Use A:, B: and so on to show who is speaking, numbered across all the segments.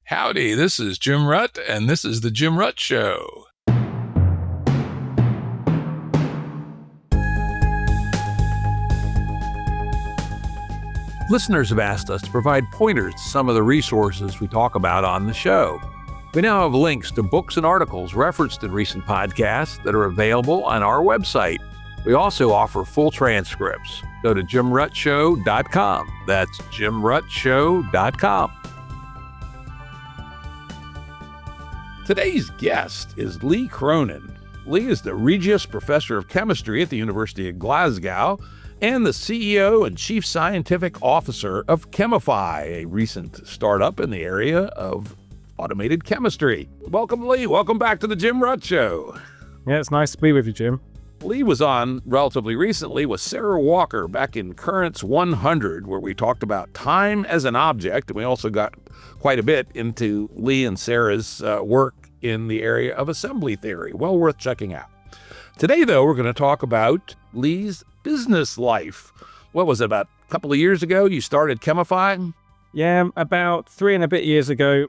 A: Howdy, this is Jim Rutt, and this is The Jim Rutt Show. Listeners have asked us to provide pointers to some of the resources we talk about on the show. We now have links to books and articles referenced in recent podcasts that are available on our website. We also offer full transcripts. Go to jimruttshow.com. That's jimruttshow.com. Today's guest is Lee Cronin. Lee is the Regius Professor of Chemistry at the University of Glasgow and the CEO and Chief Scientific Officer of Chemify, a recent startup in the area of automated chemistry. Welcome, Lee. Welcome back to the Jim Rutt Show.
B: Yeah, it's nice to be with you, Jim.
A: Lee was on relatively recently with Sarah Walker back in Currents 100, where we talked about time as an object. And we also got quite a bit into Lee and Sarah's work in the area of assembly theory. Well worth checking out. Today, though, we're going to talk about Lee's business life. What was it, about a couple of years ago you started Chemify?
B: Yeah, about 3 and a bit years ago.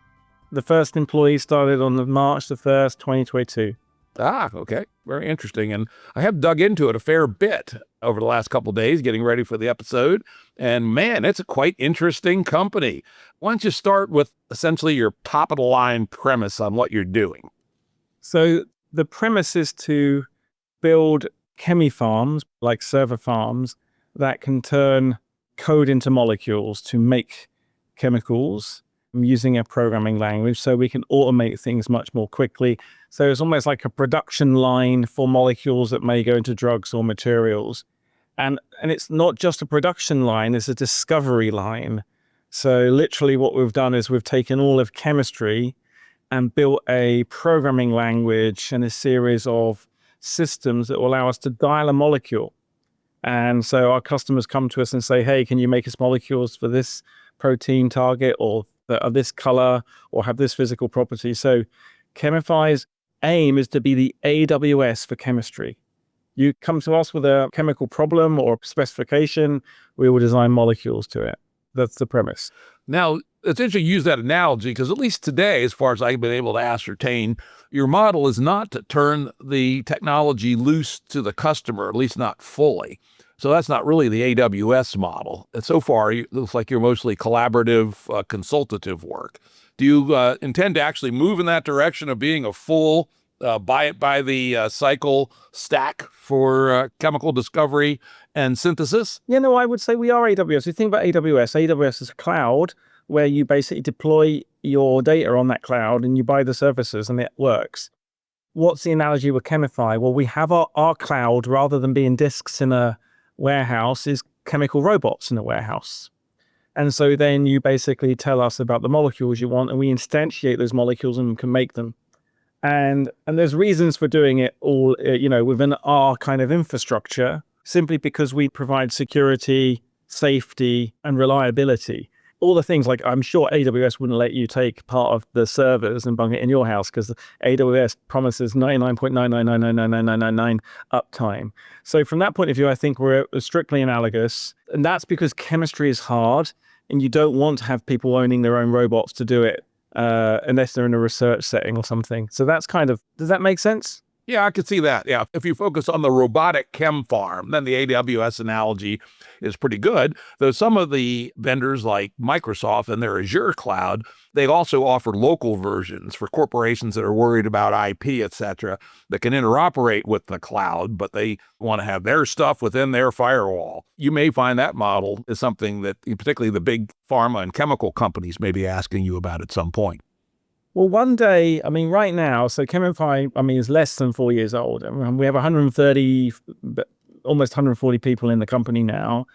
B: The first employee started on March the 1st, 2022.
A: Ah, okay. Very interesting. And I have dug into it a fair bit over the last couple of days, getting ready for the episode. And man, it's a quite interesting company. Why don't you start with essentially your top of the line premise on what you're doing?
B: So the premise is to build chemifarms, like server farms, that can turn code into molecules to make chemicals using a programming language, so we can automate things much more quickly. So it's almost like a production line for molecules that may go into drugs or materials. And it's not just a production line, it's a discovery line. So literally what we've done is we've taken all of chemistry and built a programming language and a series of systems that will allow us to dial a molecule. And so our customers come to us and say, hey, can you make us molecules for this protein target, or that are this color, or have this physical property? So Chemify's aim is to be the AWS for chemistry. You come to us with a chemical problem or specification, we will design molecules to it. That's the premise.
A: Now, it's interesting you use that analogy because at least today, as far as I've been able to ascertain, your model is not to turn the technology loose to the customer, at least not fully. So that's not really the AWS model. And so far, it looks like you're mostly collaborative, consultative work. Do you intend to actually move in that direction of being a full by the cycle stack for chemical discovery and synthesis?
B: Yeah, no, I would say we are AWS. You think about AWS. AWS is a cloud where you basically deploy your data on that cloud and you buy the services and it works. What's the analogy with Chemify? Well, we have our cloud, rather than being disks in a warehouse, is chemical robots in a warehouse. And so then you basically tell us about the molecules you want and we instantiate those molecules and can make them. And there's reasons for doing it all, within our kind of infrastructure, simply because we provide security, safety, and reliability. All the things, like I'm sure AWS wouldn't let you take part of the servers and bung it in your house because AWS promises 99.9999999 uptime. So from that point of view, I think we're strictly analogous. And that's because chemistry is hard and you don't want to have people owning their own robots to do it unless they're in a research setting or something. So that's does that make sense?
A: Yeah, I could see that. Yeah, if you focus on the robotic chem farm, then the AWS analogy is pretty good. Though some of the vendors like Microsoft and their Azure cloud, they also offer local versions for corporations that are worried about IP, et cetera, that can interoperate with the cloud, but they want to have their stuff within their firewall. You may find that model is something that particularly the big pharma and chemical companies may be asking you about at some point.
B: Well, one day, right now, so Chemify, is less than 4 years old. We have 130, almost 140 people in the company now.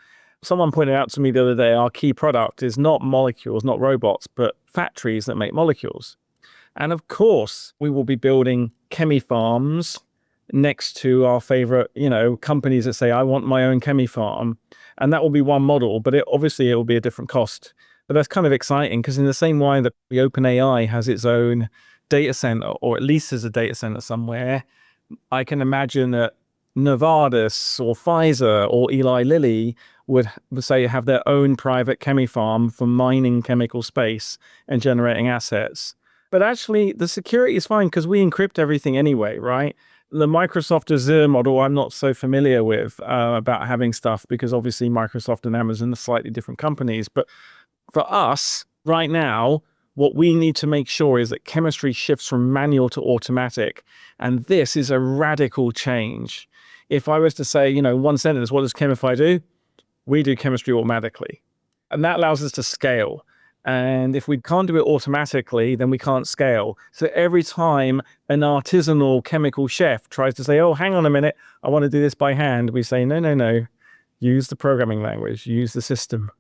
B: Someone pointed out to me the other day, our key product is not molecules, not robots, but factories that make molecules. And of course, we will be building chemifarms next to our favorite, companies that say, I want my own chemifarm. And that will be one model, but it will be a different cost. But that's kind of exciting because in the same way that the OpenAI has its own data center, or at least has a data center somewhere, I can imagine that Novartis or Pfizer or Eli Lilly would say have their own private chemifarm for mining chemical space and generating assets. But actually, the security is fine because we encrypt everything anyway, right? The Microsoft Azure model, I'm not so familiar with about having stuff because obviously Microsoft and Amazon are slightly different companies. But for us, right now, what we need to make sure is that chemistry shifts from manual to automatic. And this is a radical change. If I was to say, one sentence, what does Chemify do? We do chemistry automatically. And that allows us to scale. And if we can't do it automatically, then we can't scale. So every time an artisanal chemical chef tries to say, oh, hang on a minute, I want to do this by hand, we say, no, use the programming language, use the system.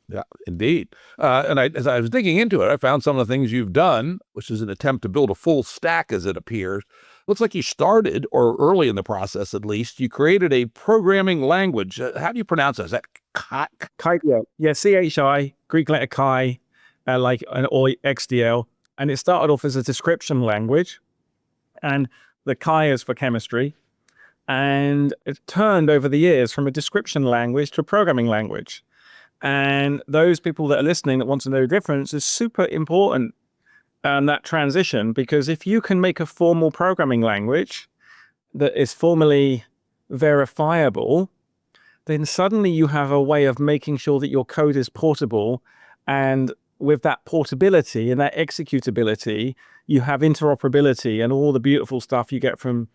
A: Yeah, indeed. As I was digging into it, I found some of the things you've done, which is an attempt to build a full stack as it appears. Looks like you started, or early in the process at least, you created a programming language. How do you pronounce that? Is that chi?
B: Yeah, CHI, Greek letter chi, or XDL. And it started off as a description language. And the chi is for chemistry. And it turned over the years from a description language to a programming language. And those people that are listening that want to know the difference is super important, that transition, because if you can make a formal programming language that is formally verifiable, then suddenly you have a way of making sure that your code is portable. And with that portability and that executability, you have interoperability and all the beautiful stuff you get from,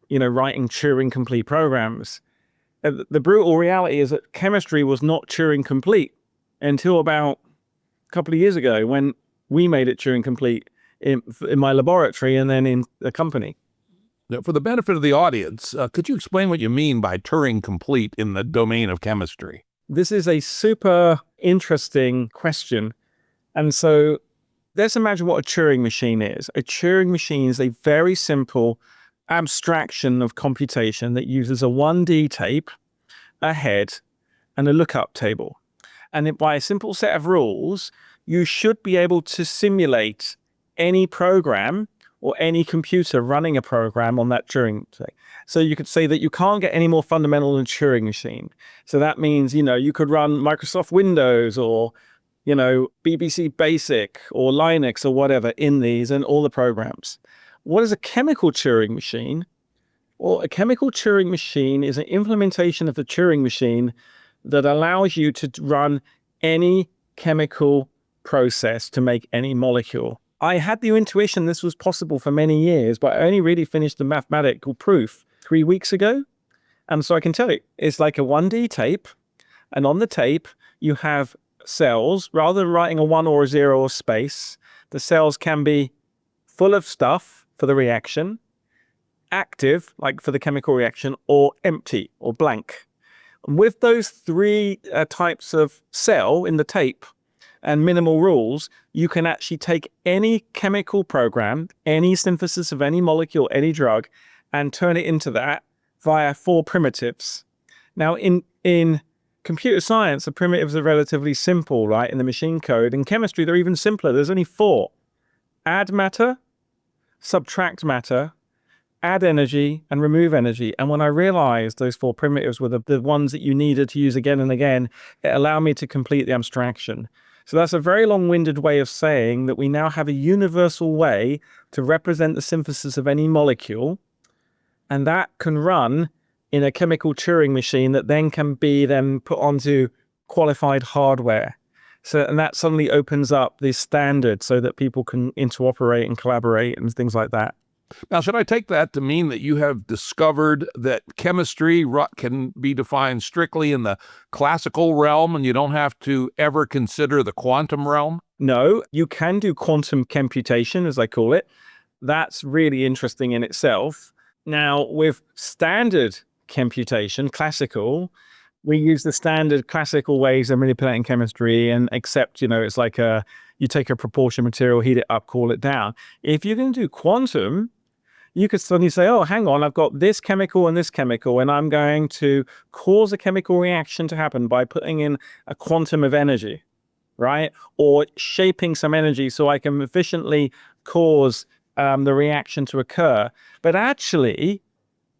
B: writing Turing complete programs. The brutal reality is that chemistry was not Turing complete until about a couple of years ago when we made it Turing complete in my laboratory and then in the company.
A: Now, for the benefit of the audience, could you explain what you mean by Turing complete in the domain of chemistry?
B: This is a super interesting question. And so let's imagine what a Turing machine is. A Turing machine is a very simple abstraction of computation that uses a 1D tape, a head, and a lookup table. And by a simple set of rules, you should be able to simulate any program or any computer running a program on that Turing thing. So you could say that you can't get any more fundamental than Turing machine. So that means, you could run Microsoft Windows or, BBC Basic or Linux or whatever in these and all the programs. What is a chemical Turing machine? Well, a chemical Turing machine is an implementation of the Turing machine that allows you to run any chemical process to make any molecule. I had the intuition this was possible for many years, but I only really finished the mathematical proof 3 weeks ago. And so I can tell you, it's like a 1D tape. And on the tape, you have cells. Rather than writing a 1 or a 0 or space, the cells can be full of stuff for the reaction, active, like for the chemical reaction, or empty or blank. And with those three types of cell in the tape and minimal rules, you can actually take any chemical program, any synthesis of any molecule, any drug, and turn it into that via 4 primitives. Now, in computer science, the primitives are relatively simple, right? In the machine code. In chemistry, they're even simpler. There's only 4. Add matter, subtract matter, add energy, and remove energy. And when I realized those 4 primitives were the ones that you needed to use again and again, it allowed me to complete the abstraction. So that's a very long-winded way of saying that we now have a universal way to represent the synthesis of any molecule, and that can run in a chemical Turing machine that then can be put onto qualified hardware. So, and that suddenly opens up this standard so that people can interoperate and collaborate and things like that.
A: Now, should I take that to mean that you have discovered that chemistry can be defined strictly in the classical realm and you don't have to ever consider the quantum realm?
B: No, you can do quantum computation, as I call it. That's really interesting in itself. Now, with standard computation, classical, we use the standard classical ways of manipulating chemistry and accept, it's like you take a proportion material, heat it up, cool it down. If you're going to do quantum, you could suddenly say, oh, hang on, I've got this chemical and this chemical, and I'm going to cause a chemical reaction to happen by putting in a quantum of energy, right? Or shaping some energy so I can efficiently cause the reaction to occur. But actually,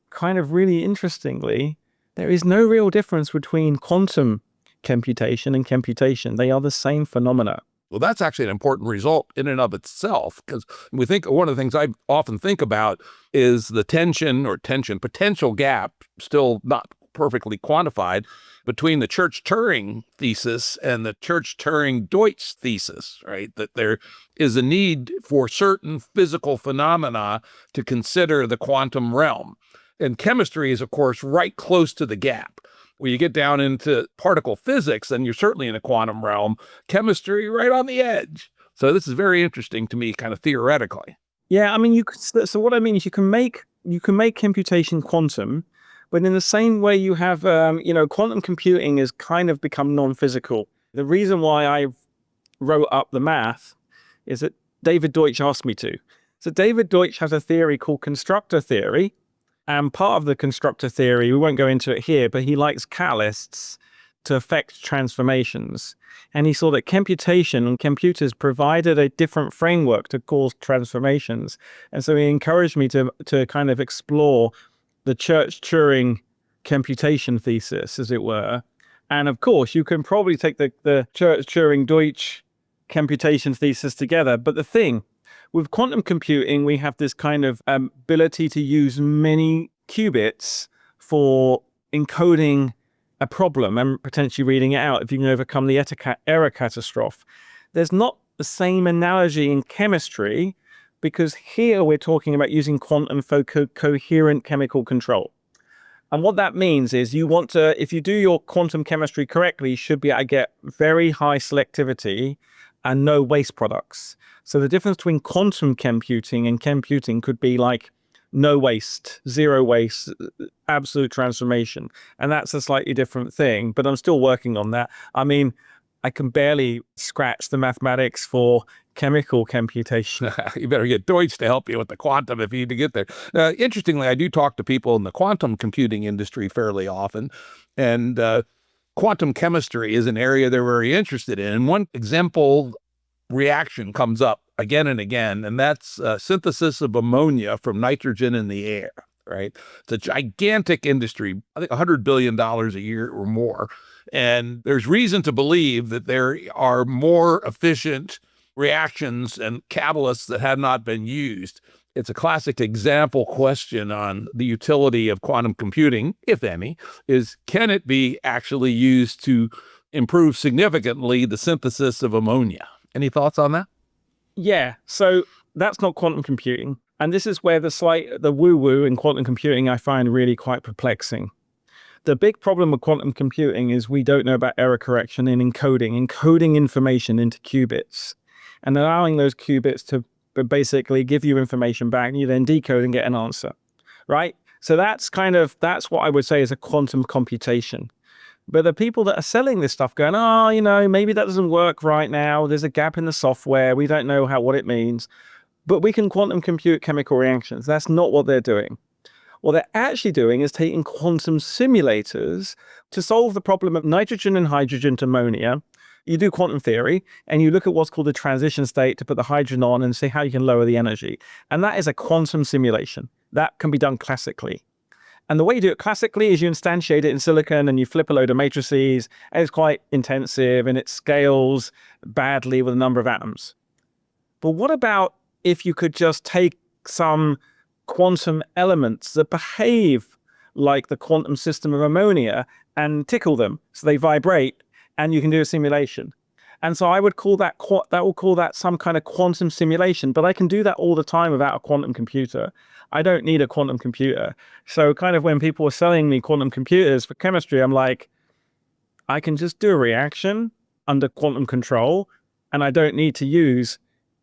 B: kind of really interestingly, there is no real difference between quantum computation and computation. They are the same phenomena.
A: Well, that's actually an important result in and of itself, because we think one of the things I often think about is the tension potential gap, still not perfectly quantified, between the Church-Turing thesis and the Church-Turing-Deutsch thesis, right? That there is a need for certain physical phenomena to consider the quantum realm. And chemistry is, of course, right close to the gap. When you get down into particle physics, then you're certainly in a quantum realm. Chemistry, right on the edge. So this is very interesting to me, kind of theoretically.
B: Yeah, I mean, so what I mean is you can make computation quantum, but in the same way you have, quantum computing has kind of become non-physical. The reason why I wrote up the math is that David Deutsch asked me to. So David Deutsch has a theory called constructor theory. And part of the constructor theory, we won't go into it here, but he likes catalysts to affect transformations. And he saw that computation and computers provided a different framework to cause transformations. And so he encouraged me to kind of explore the Church-Turing computation thesis, as it were. And of course, you can probably take the Church-Turing-Deutsch computation thesis together. But the thing, with quantum computing, we have this kind of ability to use many qubits for encoding a problem and potentially reading it out if you can overcome the error catastrophe. There's not the same analogy in chemistry, because here we're talking about using quantum for coherent chemical control. And what that means is you want to, if you do your quantum chemistry correctly, you should be able to get very high selectivity and no waste products. So the difference between quantum computing and computing could be like no waste, zero waste, absolute transformation. And that's a slightly different thing, but I'm still working on that. I mean, I can barely scratch the mathematics for chemical computation.
A: You better get Deutsch to help you with the quantum if you need to get there. Interestingly, I do talk to people in the quantum computing industry fairly often, and quantum chemistry is an area they're very interested in. And one example reaction comes up again and again, and that's synthesis of ammonia from nitrogen in the air, right? It's a gigantic industry, I think $100 billion a year or more. And there's reason to believe that there are more efficient reactions and catalysts that have not been used. It's a classic example question on the utility of quantum computing, if any, is can it be actually used to improve significantly the synthesis of ammonia? Any thoughts on that?
B: Yeah, so that's not quantum computing. And this is where the woo-woo in quantum computing I find really quite perplexing. The big problem with quantum computing is we don't know about error correction in encoding information into qubits and allowing those qubits to basically give you information back, and you then decode and get an answer, right? So that's what I would say is a quantum computation. But the people that are selling this stuff going, maybe that doesn't work right now. There's a gap in the software. We don't know what it means. But we can quantum compute chemical reactions. That's not what they're doing. What they're actually doing is taking quantum simulators to solve the problem of nitrogen and hydrogen to ammonia. You do quantum theory, and you look at what's called the transition state to put the hydrogen on and see how you can lower the energy. And that is a quantum simulation. That can be done classically. And the way you do it classically is you instantiate it in silicon and you flip a load of matrices, and it's quite intensive and it scales badly with a number of atoms. But what about if you could just take some quantum elements that behave like the quantum system of ammonia and tickle them so they vibrate, and you can do a simulation? And so I would call that some kind of quantum simulation, but I can do that all the time without a quantum computer. I don't need a quantum computer. So kind of when people were selling me quantum computers for chemistry, I'm like, I can just do a reaction under quantum control, and I don't need to use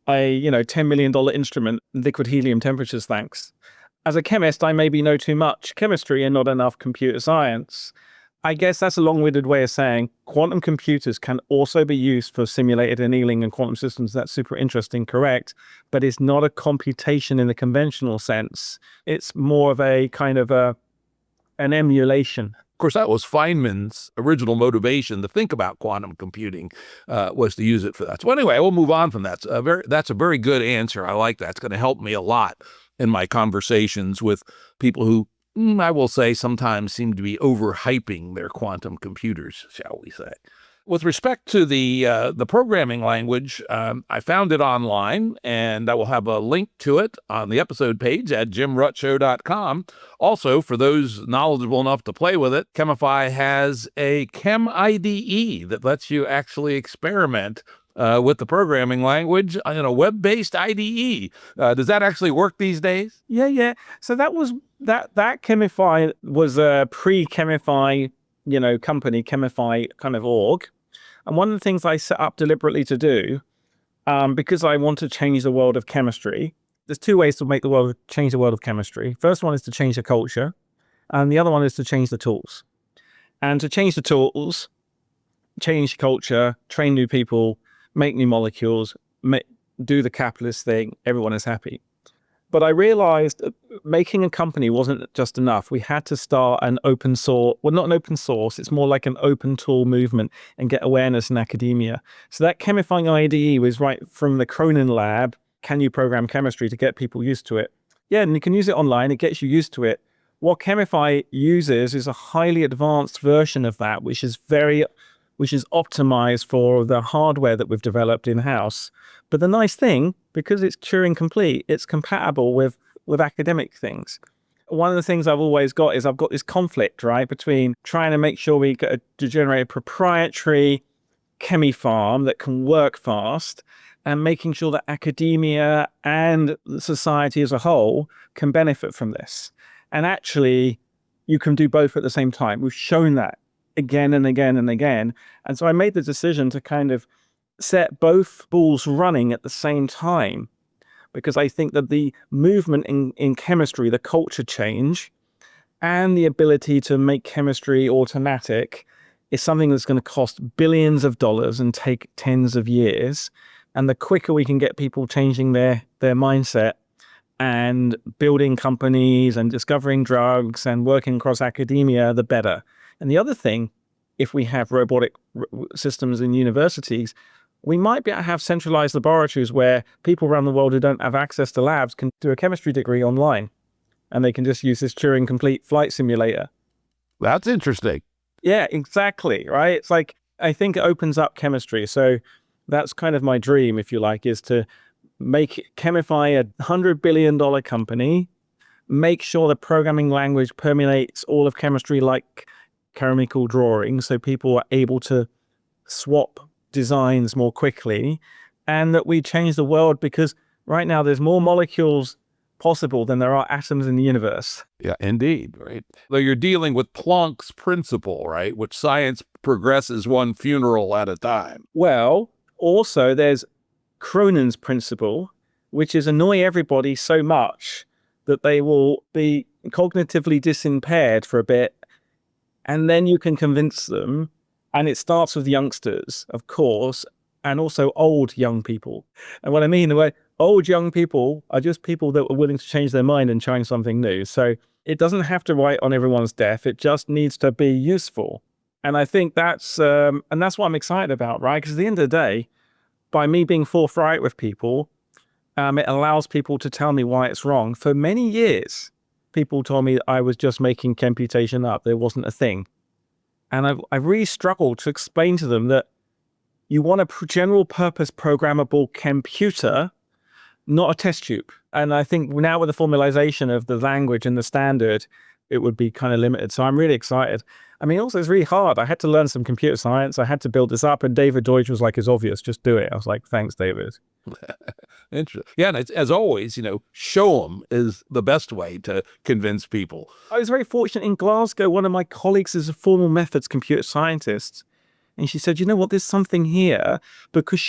B: a $10 million instrument, liquid helium temperatures, thanks. As a chemist, I maybe know too much chemistry and not enough computer science. I guess that's a long-winded way of saying quantum computers can also be used for simulated annealing and quantum systems. That's super interesting, correct? But it's not a computation in the conventional sense. It's more of a kind of an emulation.
A: Of course, that was Feynman's original motivation to think about quantum computing, was to use it for that. So anyway, we'll move on from that. That's a very good answer. I like that. It's going to help me a lot in my conversations with people who I will say, sometimes seem to be overhyping their quantum computers, shall we say. With respect to the programming language, I found it online, and I will have a link to it on the episode page at jimruttshow.com. Also, for those knowledgeable enough to play with it, Chemify has a Chem IDE that lets you actually experiment with the programming language in a web-based IDE. Does that actually work these days?
B: Yeah. So that Chemify was a pre-Chemify, company, Chemify kind of org. And one of the things I set up deliberately to do, because I want to change the world of chemistry, there's two ways to change the world of chemistry. First one is to change the culture, and the other one is to change the tools. And to change the tools, change culture, train new people, make new molecules, do the capitalist thing, everyone is happy. But I realized making a company wasn't just enough. We had to start an open source, well, not an open source, it's more like an open tool movement and get awareness in academia. So that Chemifying IDE was right from the Cronin lab. Can you program chemistry to get people used to it? Yeah, and you can use it online. It gets you used to it. What Chemify uses is a highly advanced version of that, which is optimized for the hardware that we've developed in-house. But the nice thing, because it's Turing complete, it's compatible with academic things. One of the things I've always got is I've got this conflict, right, between trying to make sure we get to generate a proprietary chemifarm that can work fast and making sure that academia and society as a whole can benefit from this. And actually, you can do both at the same time. We've shown that again and again and again. And so I made the decision to kind of set both balls running at the same time, because I think that the movement in chemistry, the culture change, and the ability to make chemistry automatic is something that's going to cost billions of dollars and take tens of years. And the quicker we can get people changing their mindset and building companies and discovering drugs and working across academia, the better. And the other thing, if we have robotic systems in universities, we might be able to have centralized laboratories where people around the world who don't have access to labs can do a chemistry degree online, and they can just use this Turing complete flight simulator.
A: That's interesting.
B: Yeah, exactly. Right. It's like, I think it opens up chemistry. So that's kind of my dream, if you like, is to make Chemify a $100 billion company, make sure the programming language permeates all of chemistry like chemical drawing, so people are able to swap designs more quickly, and that we change the world, because right now there's more molecules possible than there are atoms in the universe.
A: Yeah, indeed, right? Though you're dealing with Planck's principle, right, which science progresses one funeral at a time.
B: Well, also there's Cronin's principle, which is annoy everybody so much that they will be cognitively disimpaired for a bit, and then you can convince them. And it starts with youngsters, of course, and also old young people. And what I mean, old young people are just people that are willing to change their mind and try something new. So it doesn't have to write on everyone's death. It just needs to be useful. And I think that's what I'm excited about, right? Because at the end of the day, by me being forthright with people, it allows people to tell me why it's wrong. For many years, people told me I was just making computation up. There wasn't a thing. And I've really struggled to explain to them that you want a general purpose programmable computer, not a test tube. And I think now with the formalization of the language and the standard, it would be kind of limited. So I'm really excited. I mean, also it's really hard. I had to learn some computer science. I had to build this up, and David Deutsch was like, it's obvious, just do it. I was like, thanks, David.
A: Interesting. Yeah, and it's, as always, show them is the best way to convince people.
B: I was very fortunate in Glasgow. One of my colleagues is a formal methods computer scientist. And she said, you know what, there's something here, because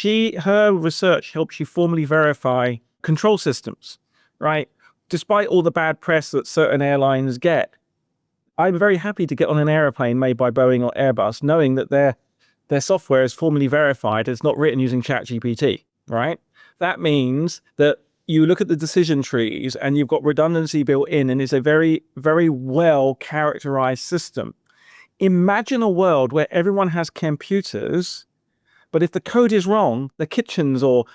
B: her research helps you formally verify control systems, right? Despite all the bad press that certain airlines get, I'm very happy to get on an airplane made by Boeing or Airbus, knowing that their software is formally verified. It's not written using ChatGPT, right? That means that you look at the decision trees and you've got redundancy built in, and it's a very, very well characterized system. Imagine a world where everyone has computers, but if the code is wrong, the kitchens or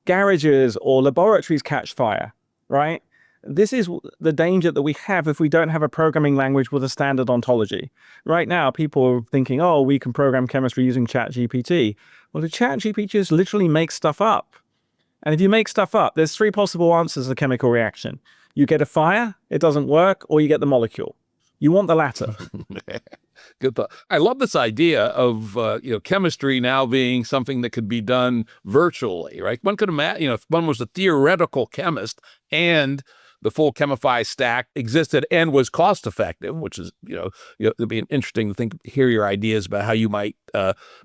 B: garages or laboratories catch fire, right? This is the danger that we have if we don't have a programming language with a standard ontology. Right now, people are thinking, oh, we can program chemistry using ChatGPT. Well, the ChatGPT just literally makes stuff up. And if you make stuff up, there's three possible answers to a chemical reaction. You get a fire, it doesn't work, or you get the molecule. You want the latter.
A: Good thought. I love this idea of chemistry now being something that could be done virtually, right? One could imagine, if one was a theoretical chemist and the full Chemify stack existed and was cost effective, which is, it'd be interesting to hear your ideas about how you might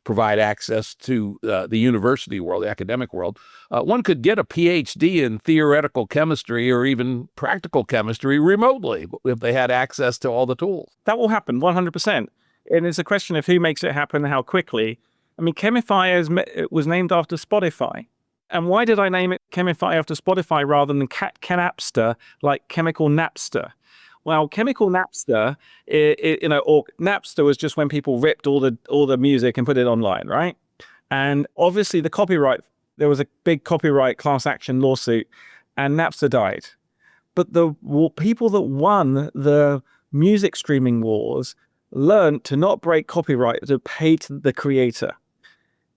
A: provide access to the university world, the academic world. One could get a PhD in theoretical chemistry or even practical chemistry remotely if they had access to all the tools.
B: That will happen 100%. And it's a question of who makes it happen and how quickly. I mean, Chemify was named after Spotify. And why did I name it Chemify after Spotify rather than Canapster, like Chemical Napster? Well, Chemical Napster, or Napster was just when people ripped all the music and put it online, right? And obviously there was a big copyright class action lawsuit, and Napster died. But the people that won the music streaming wars learned to not break copyright, to pay to the creator.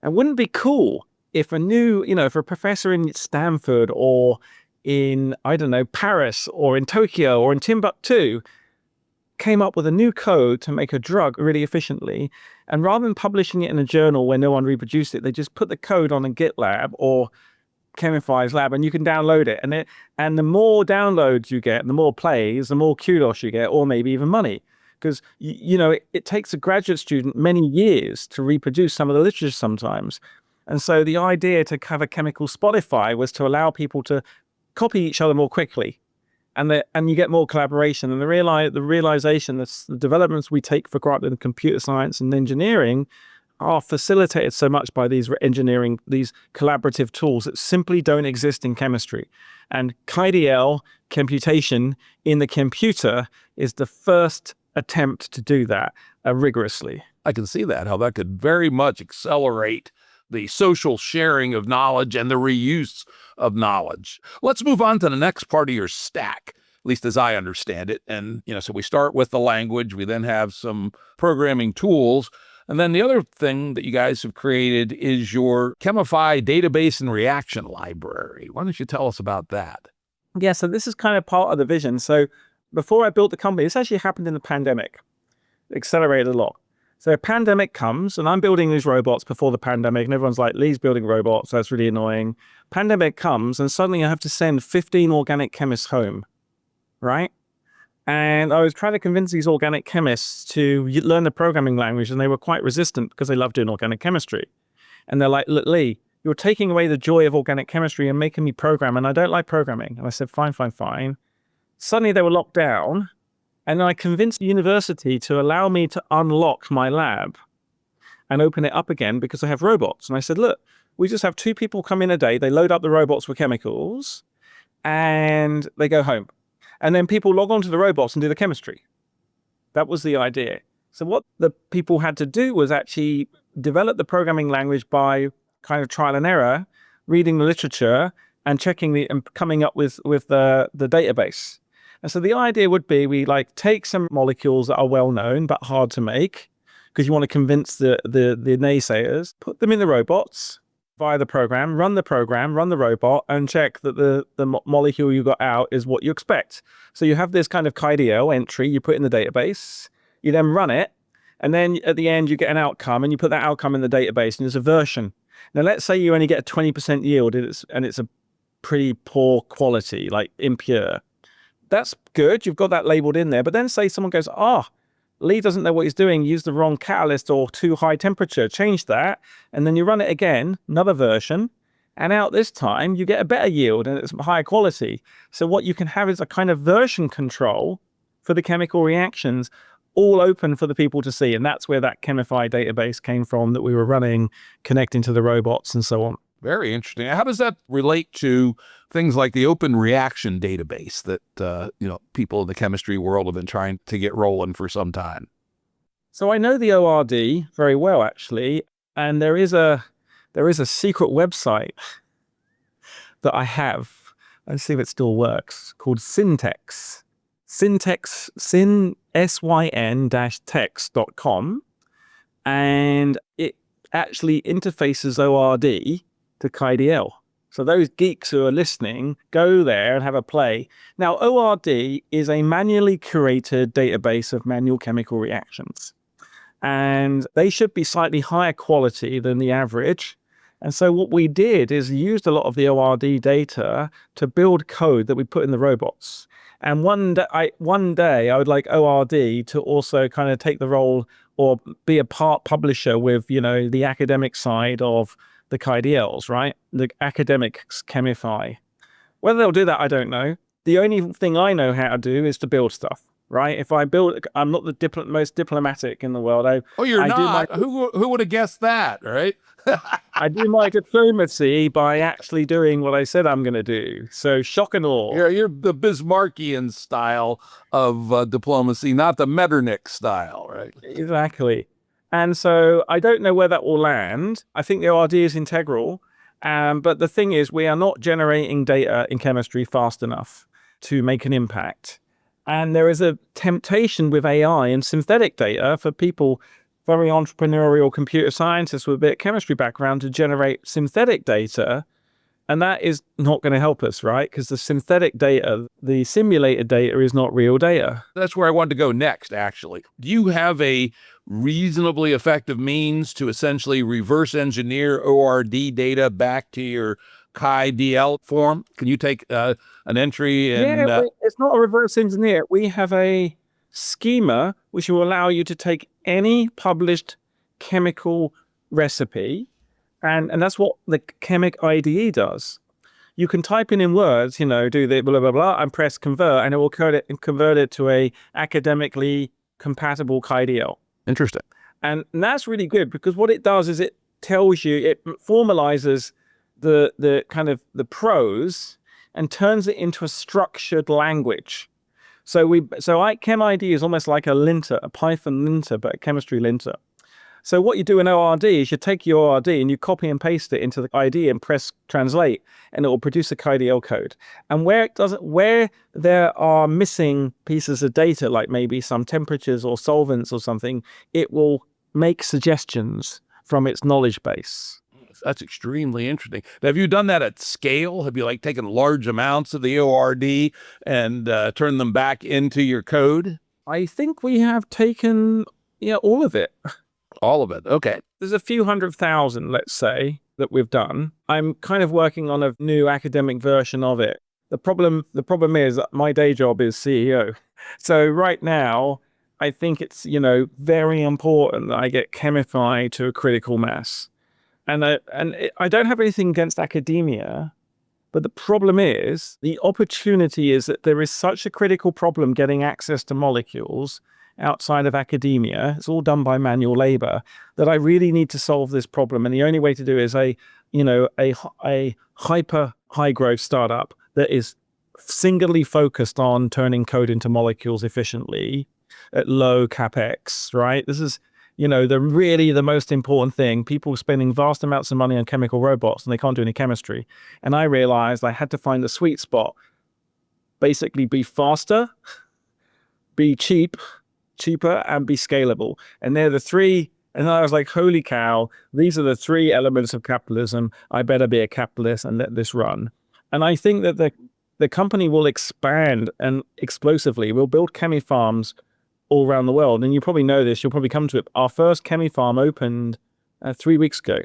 B: And wouldn't it be cool if if a professor in Stanford or in, I don't know, Paris or in Tokyo or in Timbuktu came up with a new code to make a drug really efficiently, and rather than publishing it in a journal where no one reproduced it, they just put the code on a GitLab or Chemify's lab and you can download it. And the more downloads you get, the more plays, the more kudos you get, or maybe even money. Because, it takes a graduate student many years to reproduce some of the literature sometimes. And so the idea to have a chemical Spotify was to allow people to copy each other more quickly. And you get more collaboration. And the realization that the developments we take for granted in computer science and engineering are facilitated so much by these collaborative tools that simply don't exist in chemistry. And KDL, computation in the computer, is the first attempt to do that rigorously.
A: I can see how that could very much accelerate the social sharing of knowledge and the reuse of knowledge. Let's move on to the next part of your stack, at least as I understand it. And, so we start with the language, we then have some programming tools. And then the other thing that you guys have created is your Chemify database and reaction library. Why don't you tell us about that?
B: Yeah, so this is kind of part of the vision. So before I built the company, this actually happened in the pandemic. It accelerated a lot. So a pandemic comes, and I'm building these robots before the pandemic, and everyone's like, Lee's building robots, that's really annoying. Pandemic comes, and suddenly I have to send 15 organic chemists home, right? And I was trying to convince these organic chemists to learn the programming language, and they were quite resistant because they love doing organic chemistry. And they're like, look, Lee, you're taking away the joy of organic chemistry and making me program, and I don't like programming. And I said, fine. Suddenly they were locked down, and I convinced the university to allow me to unlock my lab and open it up again because I have robots. And I said, look, we just have 2 people come in a day, they load up the robots with chemicals, and they go home. And then people log on to the robots and do the chemistry. That was the idea. So what the people had to do was actually develop the programming language by kind of trial and error, reading the literature and checking and coming up with the database. And so the idea would be we take some molecules that are well known but hard to make, because you want to convince the naysayers, put them in the robots via the program, run the robot, and check that the molecule you got out is what you expect. So you have this kind of KDL entry you put in the database, you then run it, and then at the end you get an outcome, and you put that outcome in the database, and there's a version. Now let's say you only get a 20% yield, and it's a pretty poor quality, like impure. That's good, you've got that labeled in there, but then say someone goes, Lee doesn't know what he's doing, used the wrong catalyst or too high temperature, change that, and then you run it again, another version, and out this time you get a better yield and it's higher quality. So what you can have is a kind of version control for the chemical reactions, all open for the people to see. And that's where that Chemify database came from that we were running, connecting to the robots and so on.
A: Very interesting. How does that relate to things like the open reaction database that people in the chemistry world have been trying to get rolling for some time?
B: So I know the ORD very well, actually, and there is a secret website that I have let's see if it still works, called Syntex. Syntex, syn-text.com. And it actually interfaces ORD to KDL. So those geeks who are listening, go there and have a play. Now, ORD is a manually curated database of manual chemical reactions. And they should be slightly higher quality than the average. And so what we did is used a lot of the ORD data to build code that we put in the robots. And one day I would like ORD to also kind of take the role or be a part publisher with, the academic side of the KDLs, right? The academics Chemify. Whether they'll do that, I don't know. The only thing I know how to do is to build stuff, right? If I build, I'm not the most diplomatic in the world.
A: You're
B: I
A: not?
B: do
A: Who would have guessed that, right?
B: I do my diplomacy by actually doing what I said I'm going to do. So shock and awe.
A: You're the Bismarckian style of diplomacy, not the Metternich style, right?
B: Exactly. And so I don't know where that will land. I think the ORD is integral. But the thing is, we are not generating data in chemistry fast enough to make an impact. And there is a temptation with AI and synthetic data for people, very entrepreneurial computer scientists with a bit of chemistry background, to generate synthetic data. And that is not going to help us, right? Because the synthetic data, the simulated data, is not real data.
A: That's where I wanted to go next, actually. Do you have a reasonably effective means to essentially reverse engineer ORD data back to your KDL form? Can you take an entry and...
B: It's not a reverse engineer. We have a schema which will allow you to take any published chemical recipe, and that's what the Chemic IDE does. You can type in words, do the blah, blah, blah, and press convert, and it will convert it to a academically compatible KDL.
A: Interesting.
B: And that's really good, because what it does is it tells you, it formalizes the kind of the prose and turns it into a structured language. So ChemID is almost like a linter, a Python linter, but a chemistry linter. So what you do in ORD is you take your ORD and you copy and paste it into the ID and press translate, and it will produce a KDL code. And where there are missing pieces of data, like maybe some temperatures or solvents or something, it will make suggestions from its knowledge base.
A: That's extremely interesting. Have you done that at scale? Have you taken large amounts of the ORD and turned them back into your code?
B: I think we have taken all of it.
A: All of it. Okay.
B: There's a few 100,000, let's say, that we've done. I'm kind of working on a new academic version of it. The problem is that my day job is CEO. So right now, I think it's, very important that I get Chemify to a critical mass. And I don't have anything against academia, but the problem is, the opportunity is that there is such a critical problem getting access to molecules outside of academia. It's all done by manual labor, that I really need to solve this problem. And the only way to do it is a hyper high growth startup that is singularly focused on turning code into molecules efficiently at low capex, right? This is, the most important thing. People spending vast amounts of money on chemical robots and they can't do any chemistry. And I realized I had to find the sweet spot. Basically be faster, be cheaper, and be scalable. And they're the three. And I was like, holy cow, these are the three elements of capitalism. I better be a capitalist and let this run. And I think that the company will expand and explosively. We'll build chemifarms all around the world. And you probably know this. You'll probably come to it. Our first chemifarm opened 3 weeks ago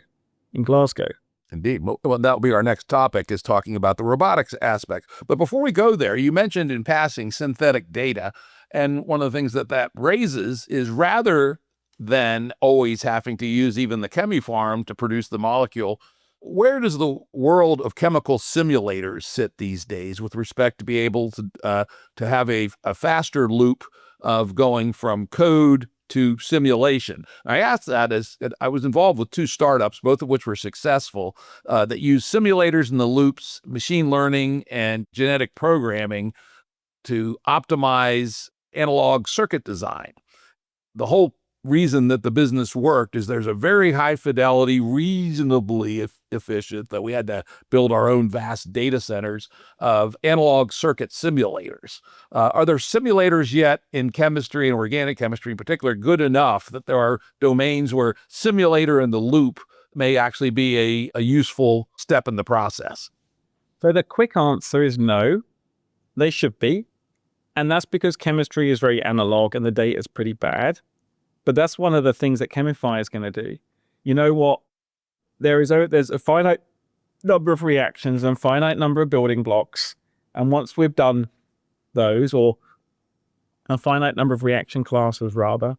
B: in Glasgow.
A: Indeed. Well, that'll be our next topic, is talking about the robotics aspect. But before we go there, you mentioned in passing synthetic data. And one of the things that raises is, rather than always having to use even the chemifarm to produce the molecule, where does the world of chemical simulators sit these days with respect to be able to have a faster loop of going from code to simulation? I asked that as I was involved with 2 startups, both of which were successful, that use simulators in the loops, machine learning and genetic programming to optimize analog circuit design. The whole reason that the business worked is there's a very high fidelity, reasonably efficient, that we had to build our own vast data centers of analog circuit simulators. Are there simulators yet in chemistry and organic chemistry in particular good enough that there are domains where simulator in the loop may actually be a useful step in the process?
B: So the quick answer is no, they should be. And that's because chemistry is very analog and the data is pretty bad. But that's one of the things that Chemify is going to do. You know what? There's a finite number of reactions and finite number of building blocks. And once we've done those, or a finite number of reaction classes rather,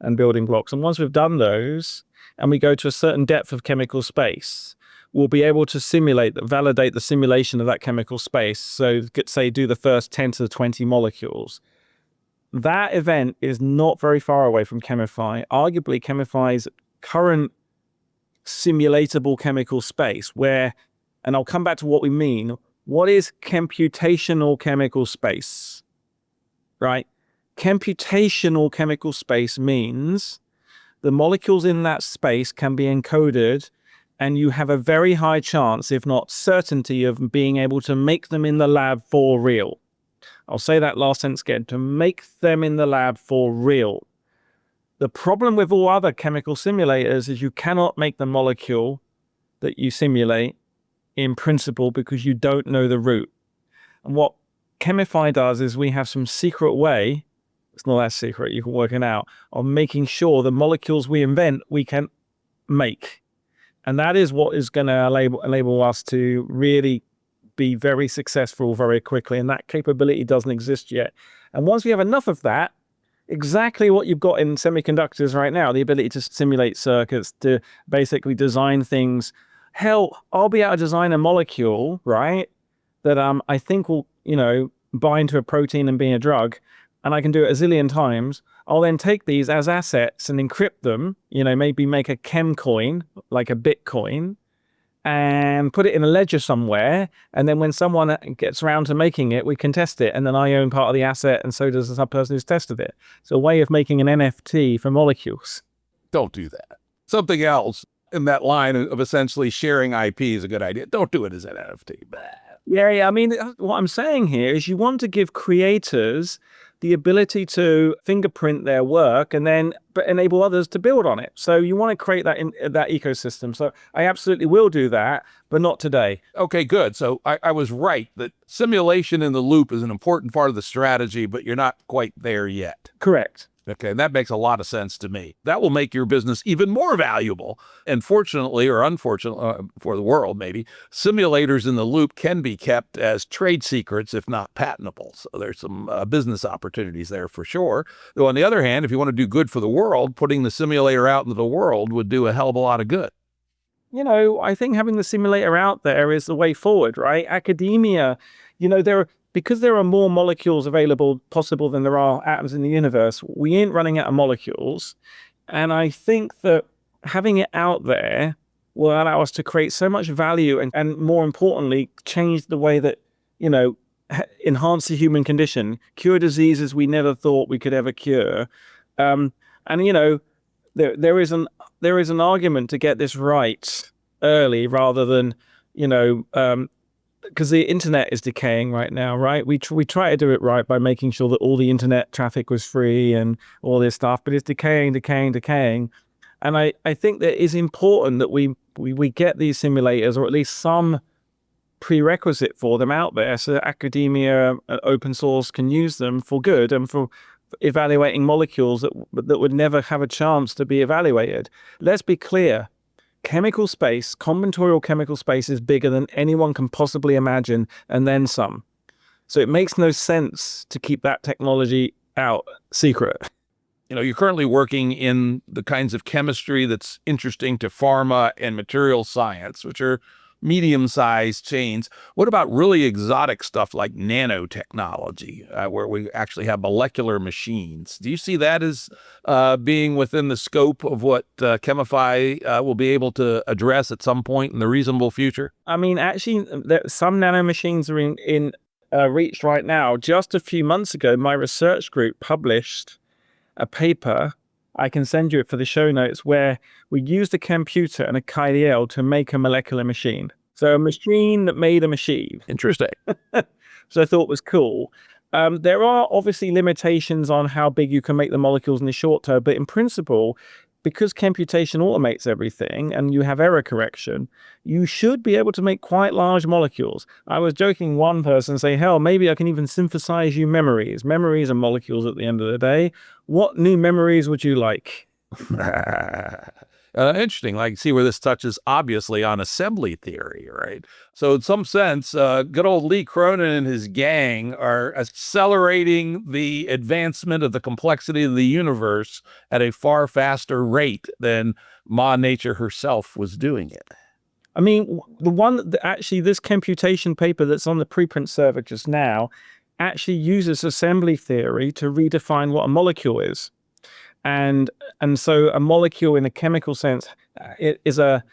B: and building blocks, and once we've done those, and we go to a certain depth of chemical space, we'll be able to validate the simulation of that chemical space. So say do the first 10 to the 20 molecules. That event is not very far away from Chemify. Arguably, Chemify's current simulatable chemical space where, and I'll come back to what we mean, what is computational chemical space, right? Computational chemical space means the molecules in that space can be encoded and you have a very high chance, if not certainty, of being able to make them in the lab for real. I'll say that last sentence again, to make them in the lab for real. The problem with all other chemical simulators is you cannot make the molecule that you simulate in principle because you don't know the route. And what Chemify does is we have some secret way, it's not that secret, you can work it out, of making sure the molecules we invent, we can make. And that is what is going to enable us to really be very successful very quickly. And that capability doesn't exist yet. And once we have enough of that, exactly what you've got in semiconductors right now, the ability to simulate circuits, to basically design things. Hell, I'll be able to design a molecule, right, that I think will, bind to a protein and be a drug. And I can do it a zillion times. I'll then take these as assets and encrypt them, maybe make a chem coin, like a Bitcoin, and put it in a ledger somewhere. And then when someone gets around to making it, we can test it. And then I own part of the asset, and so does the person who's tested it. It's a way of making an NFT for molecules.
A: Don't do that. Something else in that line of essentially sharing IP is a good idea. Don't do it as an NFT.
B: Yeah. I mean, what I'm saying here is you want to give creators the ability to fingerprint their work and then enable others to build on it. So you want to create that that ecosystem. So I absolutely will do that, but not today.
A: Okay, good. So I was right that simulation in the loop is an important part of the strategy, but you're not quite there yet.
B: Correct.
A: Okay, and that makes a lot of sense to me. That will make your business even more valuable. And fortunately, or unfortunately, for the world maybe, simulators in the loop can be kept as trade secrets, if not patentable. So there's some business opportunities there for sure. Though on the other hand, if you want to do good for the world, putting the simulator out into the world would do a hell of a lot of good.
B: I think having the simulator out there is the way forward, right? Academia, because there are more molecules possible than there are atoms in the universe, we ain't running out of molecules. And I think that having it out there will allow us to create so much value and more importantly, change the way that, enhance the human condition, cure diseases we never thought we could ever cure. There is an argument to get this right early rather than, because the internet is decaying right now, right? We try to do it right by making sure that all the internet traffic was free and all this stuff, but it's decaying. And I think that it's important that we get these simulators, or at least some prerequisite for them out there, so that academia, open source can use them for good and for evaluating molecules that would never have a chance to be evaluated. Let's be clear. Chemical space, combinatorial chemical space, is bigger than anyone can possibly imagine, and then some. So it makes no sense to keep that technology out secret.
A: You're currently working in the kinds of chemistry that's interesting to pharma and material science, which are medium-sized chains. What about really exotic stuff like nanotechnology, where we actually have molecular machines? Do you see that as being within the scope of what Chemify will be able to address at some point in the reasonable future?
B: I mean, actually, some nanomachines are in reach right now. Just a few months ago, my research group published a paper I can send you it for the show notes, where we used a computer and a KDL to make a molecular machine. So a machine that made a machine.
A: Interesting.
B: So I thought was cool. There are obviously limitations on how big you can make the molecules in the short term, but in principle, because computation automates everything and you have error correction, you should be able to make quite large molecules. I was joking one person say, hell, maybe I can even synthesize you memories. Memories are molecules at the end of the day. What new memories would you like?
A: Interesting. I can see where this touches obviously on assembly theory, right? So in some sense, good old Lee Cronin and his gang are accelerating the advancement of the complexity of the universe at a far faster rate than Ma Nature herself was doing it.
B: I mean, the one that actually, this computation paper that's on the preprint server just now actually uses assembly theory to redefine what a molecule is. And so a molecule in a chemical sense, it is a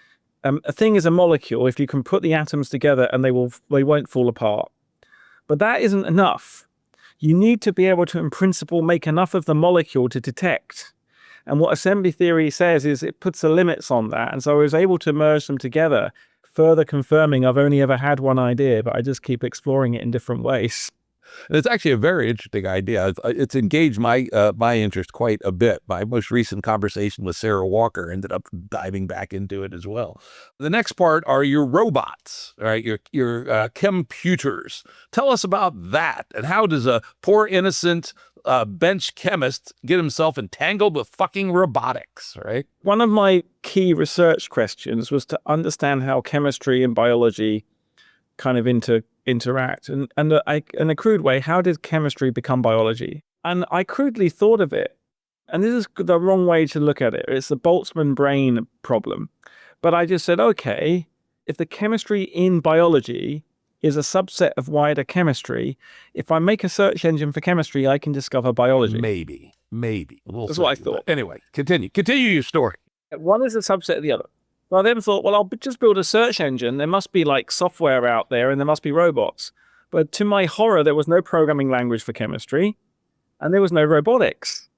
B: thing is a molecule if you can put the atoms together and they won't fall apart. But that isn't enough. You need to be able to, in principle, make enough of the molecule to detect. And what assembly theory says is it puts the limits on that. And so I was able to merge them together, further confirming I've only ever had one idea, but I just keep exploring it in different ways.
A: And it's actually a very interesting idea. It's engaged my interest quite a bit. My most recent conversation with Sarah Walker ended up diving back into it as well. The next part are your robots, right? Your computers. Tell us about that, and how does a poor innocent bench chemist get himself entangled with fucking robotics, right?
B: One of my key research questions was to understand how chemistry and biology kind of interact. And in a crude way, how did chemistry become biology? And I crudely thought of it, and this is the wrong way to look at it. It's the Boltzmann brain problem. But I just said, okay, if the chemistry in biology is a subset of wider chemistry, if I make a search engine for chemistry, I can discover biology.
A: Maybe.
B: That's what I thought.
A: Anyway, continue your story.
B: One is a subset of the other. Well, I then thought, well, I'll just build a search engine. There must be like software out there and there must be robots. But to my horror, there was no programming language for chemistry and there was no robotics.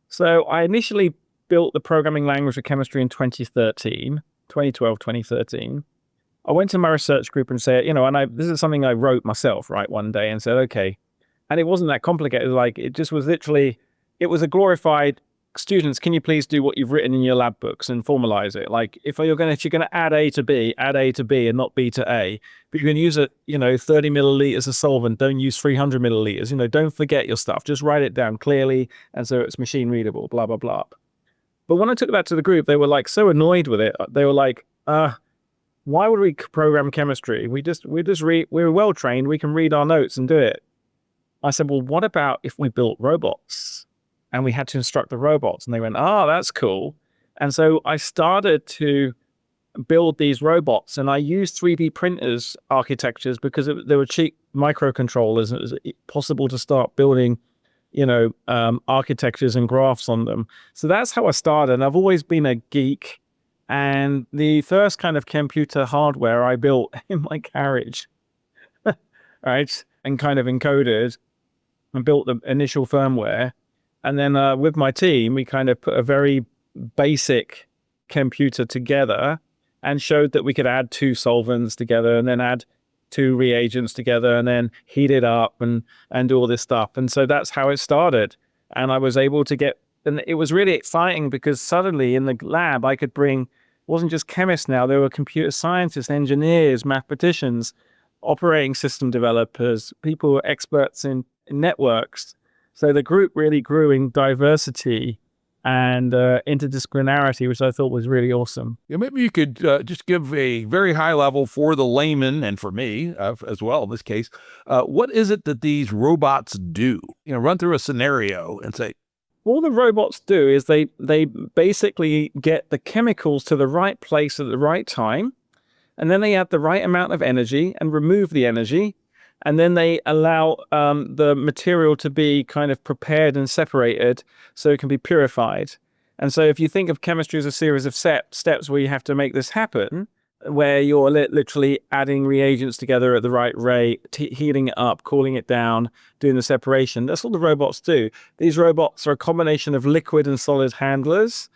B: So I initially built the programming language for chemistry in 2013. I went to my research group and said, this is something I wrote myself, right, one day, and said, okay. And it wasn't that complicated. Like, it just was literally, it was a glorified, students, can you please do what you've written in your lab books and formalize it? Like, if you're going to add A to B and not B to A, but you're going to use 30 milliliters of solvent, don't use 300 milliliters, don't forget your stuff. Just write it down clearly. And so it's machine readable, blah, blah, blah. But when I took that to the group, they were like so annoyed with it. They were like, why would we program chemistry? We're well trained. We can read our notes and do it. I said, well, what about if we built robots and we had to instruct the robots? And they went, that's cool. And so I started to build these robots, and I used 3D printers architectures because they were cheap microcontrollers. It was possible to start building, architectures and graphs on them. So that's how I started. And I've always been a geek. And the first kind of computer hardware I built in my garage, right, and kind of encoded and built the initial firmware. And then with my team, we kind of put a very basic computer together and showed that we could add 2 solvents together and then add 2 reagents together and then heat it up and do all this stuff. And so that's how it started. And I was able to and it was really exciting because suddenly in the lab, I could bring, wasn't just chemists now, there were computer scientists, engineers, mathematicians, operating system developers, people who were experts in networks. So the group really grew in diversity and interdisciplinarity, which I thought was really awesome.
A: Yeah, maybe you could just give a very high level for the layman and for me as well in this case. What is it that these robots do? Run through a scenario and say,
B: all the robots do is they basically get the chemicals to the right place at the right time, and then they add the right amount of energy and remove the energy, and then they allow the material to be kind of prepared and separated so it can be purified. And so if you think of chemistry as a series of steps where you have to make this happen, where you're literally adding reagents together at the right rate, heating it up, cooling it down, doing the separation. That's what the robots do. These robots are a combination of liquid and solid handlers,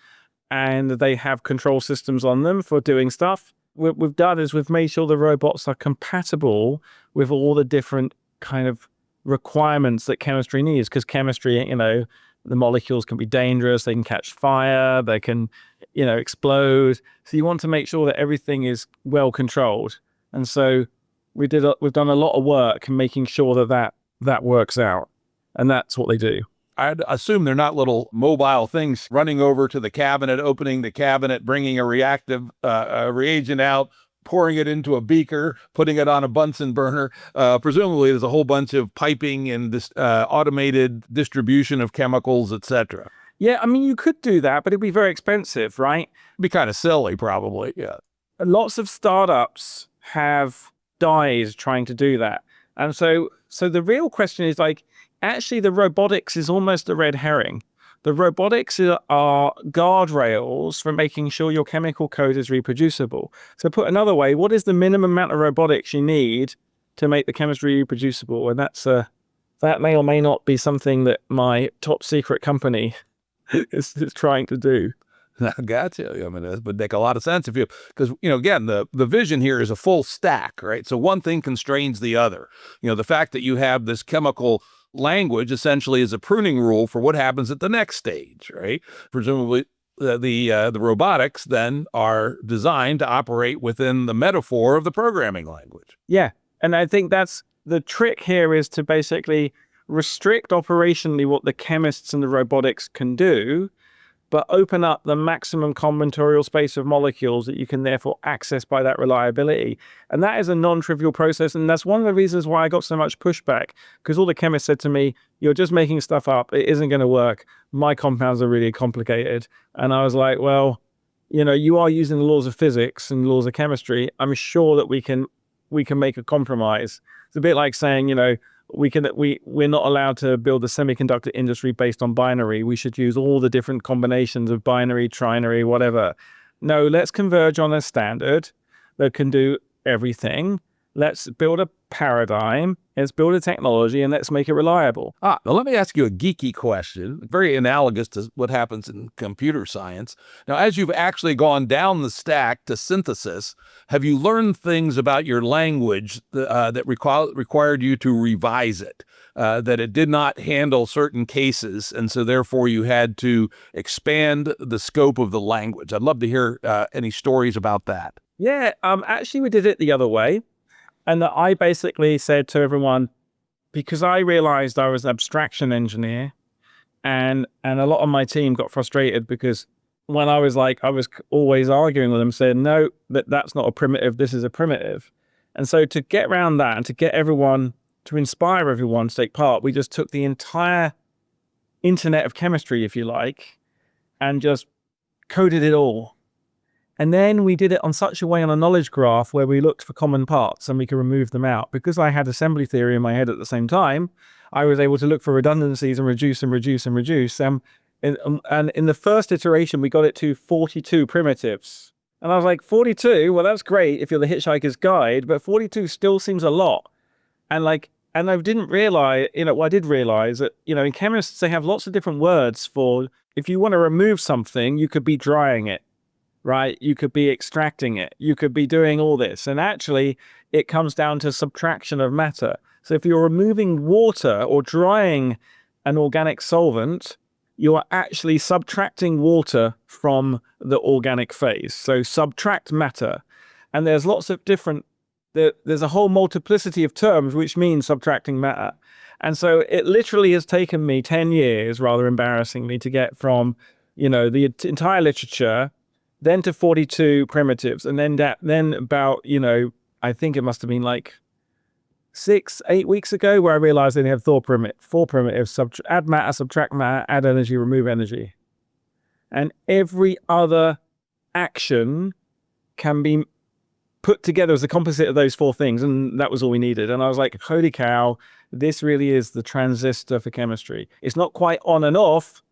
B: and they have control systems on them for doing stuff. What we've done is we've made sure the robots are compatible with all the different kind of requirements that chemistry needs, because chemistry, the molecules can be dangerous, they can catch fire, they can, explode. So you want to make sure that everything is well controlled. And so we've done a lot of work in making sure that works out. And that's what they do.
A: I'd assume they're not little mobile things running over to the cabinet, opening the cabinet, bringing a reactive reagent out, pouring it into a beaker, putting it on a Bunsen burner. Presumably, there's a whole bunch of piping and this automated distribution of chemicals, etc.
B: Yeah, I mean, you could do that, but it'd be very expensive, right?
A: It'd be kind of silly, probably. Yeah.
B: Lots of startups have died trying to do that. And so the real question is actually the robotics is almost a red herring. The robotics are guardrails for making sure your chemical code is reproducible. So put another way, what is the minimum amount of robotics you need to make the chemistry reproducible? And that may or may not be something that my top secret company is trying to do.
A: I got you. I mean, it would make a lot of sense because again, the vision here is a full stack, right? So one thing constrains the other. The fact that you have this chemical language essentially is a pruning rule for what happens at the next stage, right? Presumably, the robotics then are designed to operate within the metaphor of the programming language.
B: Yeah, and I think that's the trick here, is to basically restrict operationally what the chemists and the robotics can do, but open up the maximum combinatorial space of molecules that you can therefore access by that reliability. And that is a non-trivial process. And that's one of the reasons why I got so much pushback, because all the chemists said to me, you're just making stuff up. It isn't going to work. My compounds are really complicated. And I was like, well, you are using the laws of physics and laws of chemistry. I'm sure that we can make a compromise. It's a bit like saying, we're not allowed to build the semiconductor industry based on binary. We should use all the different combinations of binary, trinary, whatever. No, let's converge on a standard that can do everything. Let's build a paradigm, let's build a technology, and let's make it reliable.
A: Now let me ask you a geeky question, very analogous to what happens in computer science. Now, as you've actually gone down the stack to synthesis, have you learned things about your language that required you to revise it, that it did not handle certain cases, and so therefore you had to expand the scope of the language? I'd love to hear any stories about that.
B: Yeah, actually we did it the other way. And that I basically said to everyone, because I realized I was an abstraction engineer, and a lot of my team got frustrated because when I was always arguing with them, saying, no, that's not a primitive, this is a primitive. And so to get around that and to inspire everyone to take part, we just took the entire internet of chemistry, if you like, and just coded it all. And then we did it on such a way on a knowledge graph where we looked for common parts and we could remove them out. Because I had assembly theory in my head at the same time, I was able to look for redundancies and reduce and reduce and reduce. And in the first iteration, we got it to 42 primitives. And I was like, 42? Well, that's great if you're the Hitchhiker's Guide, but 42 still seems a lot. And I didn't realize, I did realize that, in chemists, they have lots of different words for, if you want to remove something, you could be drying it. Right? You could be extracting it. You could be doing all this. And actually, it comes down to subtraction of matter. So if you're removing water or drying an organic solvent, you are actually subtracting water from the organic phase. So subtract matter. And there's lots of different, there's a whole multiplicity of terms which means subtracting matter. And so it literally has taken me 10 years, rather embarrassingly, to get from, the entire literature then to 42 primitives, and then about, I think it must have been 6-8 weeks ago where I realized they have four primitives, add matter, subtract matter, add energy, remove energy. And every other action can be put together as a composite of those four things, and that was all we needed. And I was like, holy cow, this really is the transistor for chemistry. It's not quite on and off,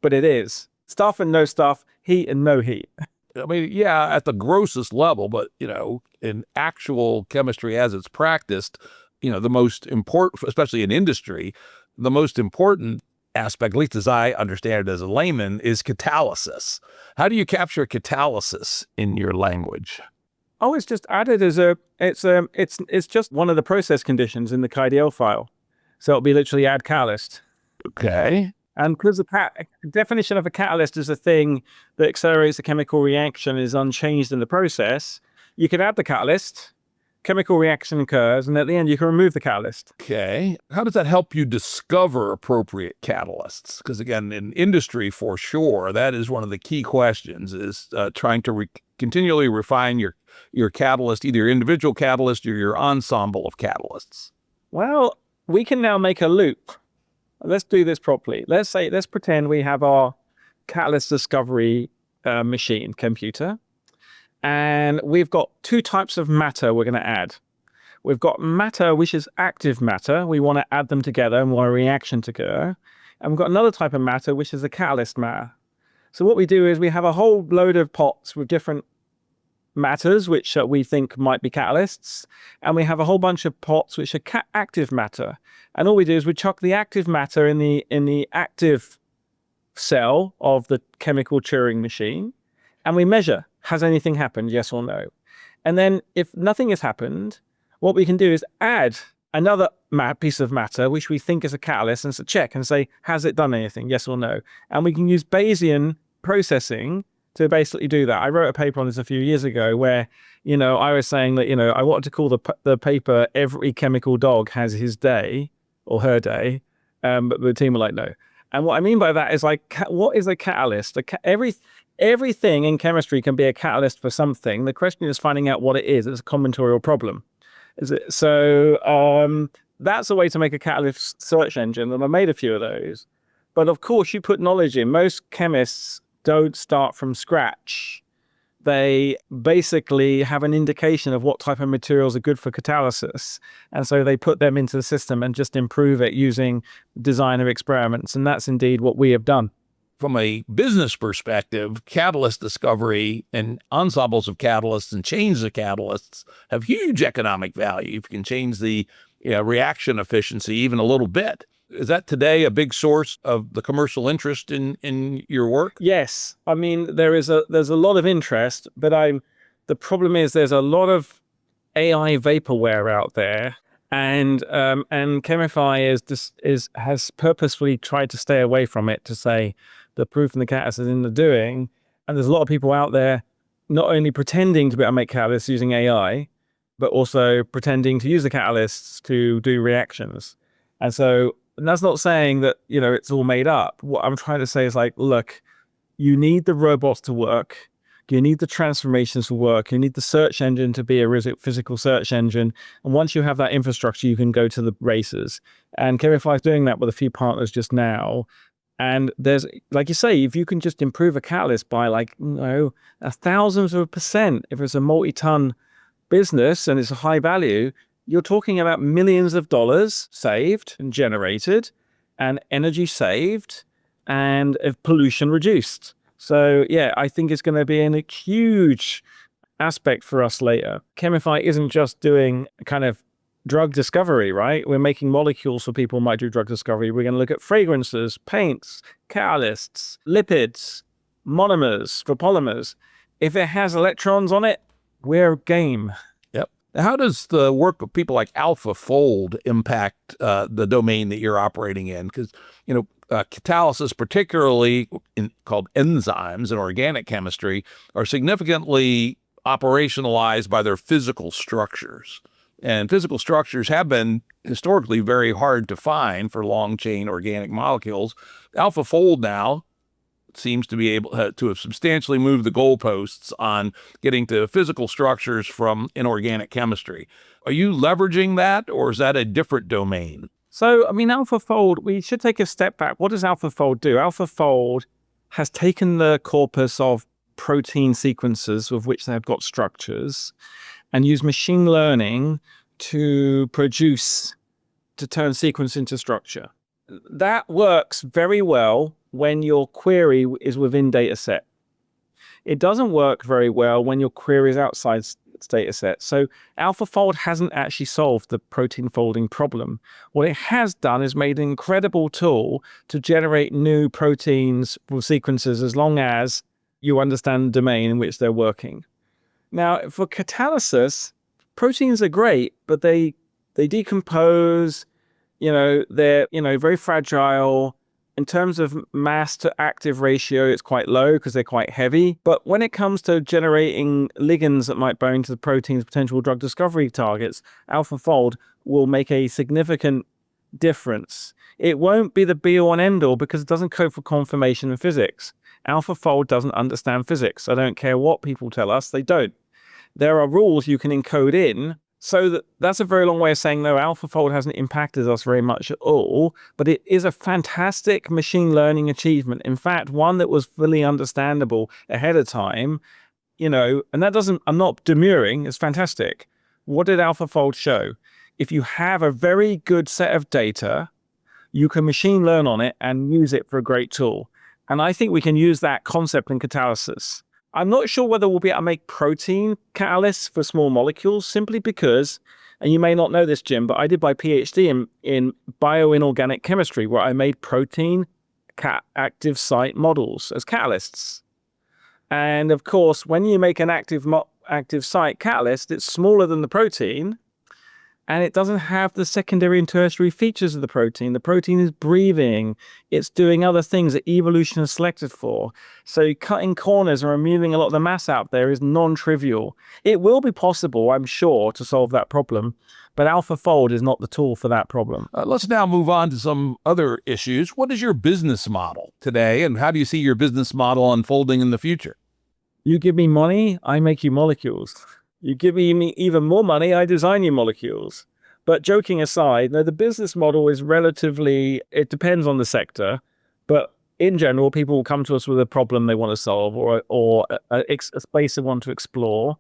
B: but it is. Stuff and no stuff, heat and no heat.
A: I mean, yeah, at the grossest level, but, in actual chemistry as it's practiced, the most important, especially in industry, the most important aspect, at least as I understand it as a layman, is catalysis. How do you capture catalysis in your language?
B: Oh, it's just added as it's just one of the process conditions in the KDL file. So it'll be literally add catalyst.
A: Okay.
B: And because the definition of a catalyst is a thing that accelerates a chemical reaction is unchanged in the process, you can add the catalyst, chemical reaction occurs, and at the end you can remove the catalyst.
A: Okay. How does that help you discover appropriate catalysts? Because again, in industry, for sure, that is one of the key questions: is trying to continually refine your catalyst, either your individual catalyst or your ensemble of catalysts.
B: Well, we can now make a loop. Let's do this properly. Let's pretend we have our catalyst discovery machine computer, and we've got two types of matter we're going to add. We've got matter, which is active matter. We want to add them together and want a reaction to occur. And we've got another type of matter, which is a catalyst matter. So what we do is we have a whole load of pots with different matters, which we think might be catalysts. And we have a whole bunch of pots, which are active matter. And all we do is we chuck the active matter in the active cell of the chemical Turing machine. And we measure, has anything happened, yes or no? And then if nothing has happened, what we can do is add another piece of matter, which we think is a catalyst, and check and say, has it done anything, yes or no? And we can use Bayesian processing to basically do that. I wrote a paper on this a few years ago where, I was saying that, I wanted to call the paper "Every Chemical Dog Has His Day" or her day. But the team were like, no. And what I mean by that is like, what is a catalyst? Everything in chemistry can be a catalyst for something. The question is finding out what it is. It's a combinatorial problem. Is it? So that's a way to make a catalyst search engine, and I made a few of those. But of course, you put knowledge in. Most chemists don't start from scratch. They basically have an indication of what type of materials are good for catalysis. And so they put them into the system and just improve it using designer experiments. And that's indeed what we have done.
A: From a business perspective, catalyst discovery and ensembles of catalysts and chains of catalysts have huge economic value. If you can change the reaction efficiency even a little bit. Is that today a big source of the commercial interest in your work?
B: Yes. I mean, there's a lot of interest, but the problem is there's a lot of AI vaporware out there. And Chemify has purposefully tried to stay away from it, to say the proof in the catalyst is in the doing. And there's a lot of people out there not only pretending to be able to make catalysts using AI, but also pretending to use the catalysts to do reactions. And so that's not saying that, it's all made up. What I'm trying to say is like, look, you need the robots to work. You need the transformations to work. You need the search engine to be a physical search engine. And once you have that infrastructure, you can go to the races. And Chemify is doing that with a few partners just now. And there's, like you say, if you can just improve a catalyst by 1,000%, if it's a multi-ton business and it's a high value, you're talking about millions of dollars saved and generated, and energy saved, and pollution reduced. So yeah, I think it's going to be a huge aspect for us later. Chemify isn't just doing kind of drug discovery, right? We're making molecules for people who might do drug discovery. We're going to look at fragrances, paints, catalysts, lipids, monomers for polymers. If it has electrons on it, we're game.
A: Yep. How does the work of people like AlphaFold impact the domain that you're operating in? Because, catalysis, particularly called enzymes in organic chemistry, are significantly operationalized by their physical structures. And physical structures have been historically very hard to find for long-chain organic molecules. AlphaFold now seems to be able to have substantially moved the goalposts on getting to physical structures from inorganic chemistry. Are you leveraging that, or is that a different domain?
B: So, AlphaFold, we should take a step back. What does AlphaFold do? AlphaFold has taken the corpus of protein sequences of which they've got structures and used machine learning to turn sequence into structure. That works very well when your query is within data set. It doesn't work very well when your query is outside data set. So AlphaFold hasn't actually solved the protein folding problem. What it has done is made an incredible tool to generate new proteins from sequences as long as you understand the domain in which they're working. Now, for catalysis, proteins are great, but they decompose, they're, very fragile. In terms of mass to active ratio, it's quite low because they're quite heavy. But when it comes to generating ligands that might bind to the protein's potential drug discovery targets, AlphaFold will make a significant difference. It won't be the be-all and end-all because it doesn't code for conformation in physics. AlphaFold doesn't understand physics. I don't care what people tell us, they don't. There are rules you can encode in. So that's a very long way of saying, no, AlphaFold hasn't impacted us very much at all, but it is a fantastic machine learning achievement. In fact, one that was fully understandable ahead of time, and that doesn't, I'm not demurring, it's fantastic. What did AlphaFold show? If you have a very good set of data, you can machine learn on it and use it for a great tool. And I think we can use that concept in catalysis. I'm not sure whether we'll be able to make protein catalysts for small molecules simply because, and you may not know this, Jim, but I did my PhD in bioinorganic chemistry where I made protein active site models as catalysts. And of course, when you make an active site catalyst, it's smaller than the protein and it doesn't have the secondary and tertiary features of the protein. The protein is breathing. It's doing other things that evolution has selected for. So cutting corners and removing a lot of the mass out there is non-trivial. It will be possible, I'm sure, to solve that problem, but AlphaFold is not the tool for that problem.
A: Let's now move on to some other issues. What is your business model today, and how do you see your business model unfolding in the future?
B: You give me money, I make you molecules. You give me even more money, I design you molecules. But joking aside, the business model is it depends on the sector, but in general, people will come to us with a problem they want to solve or a space they want to explore.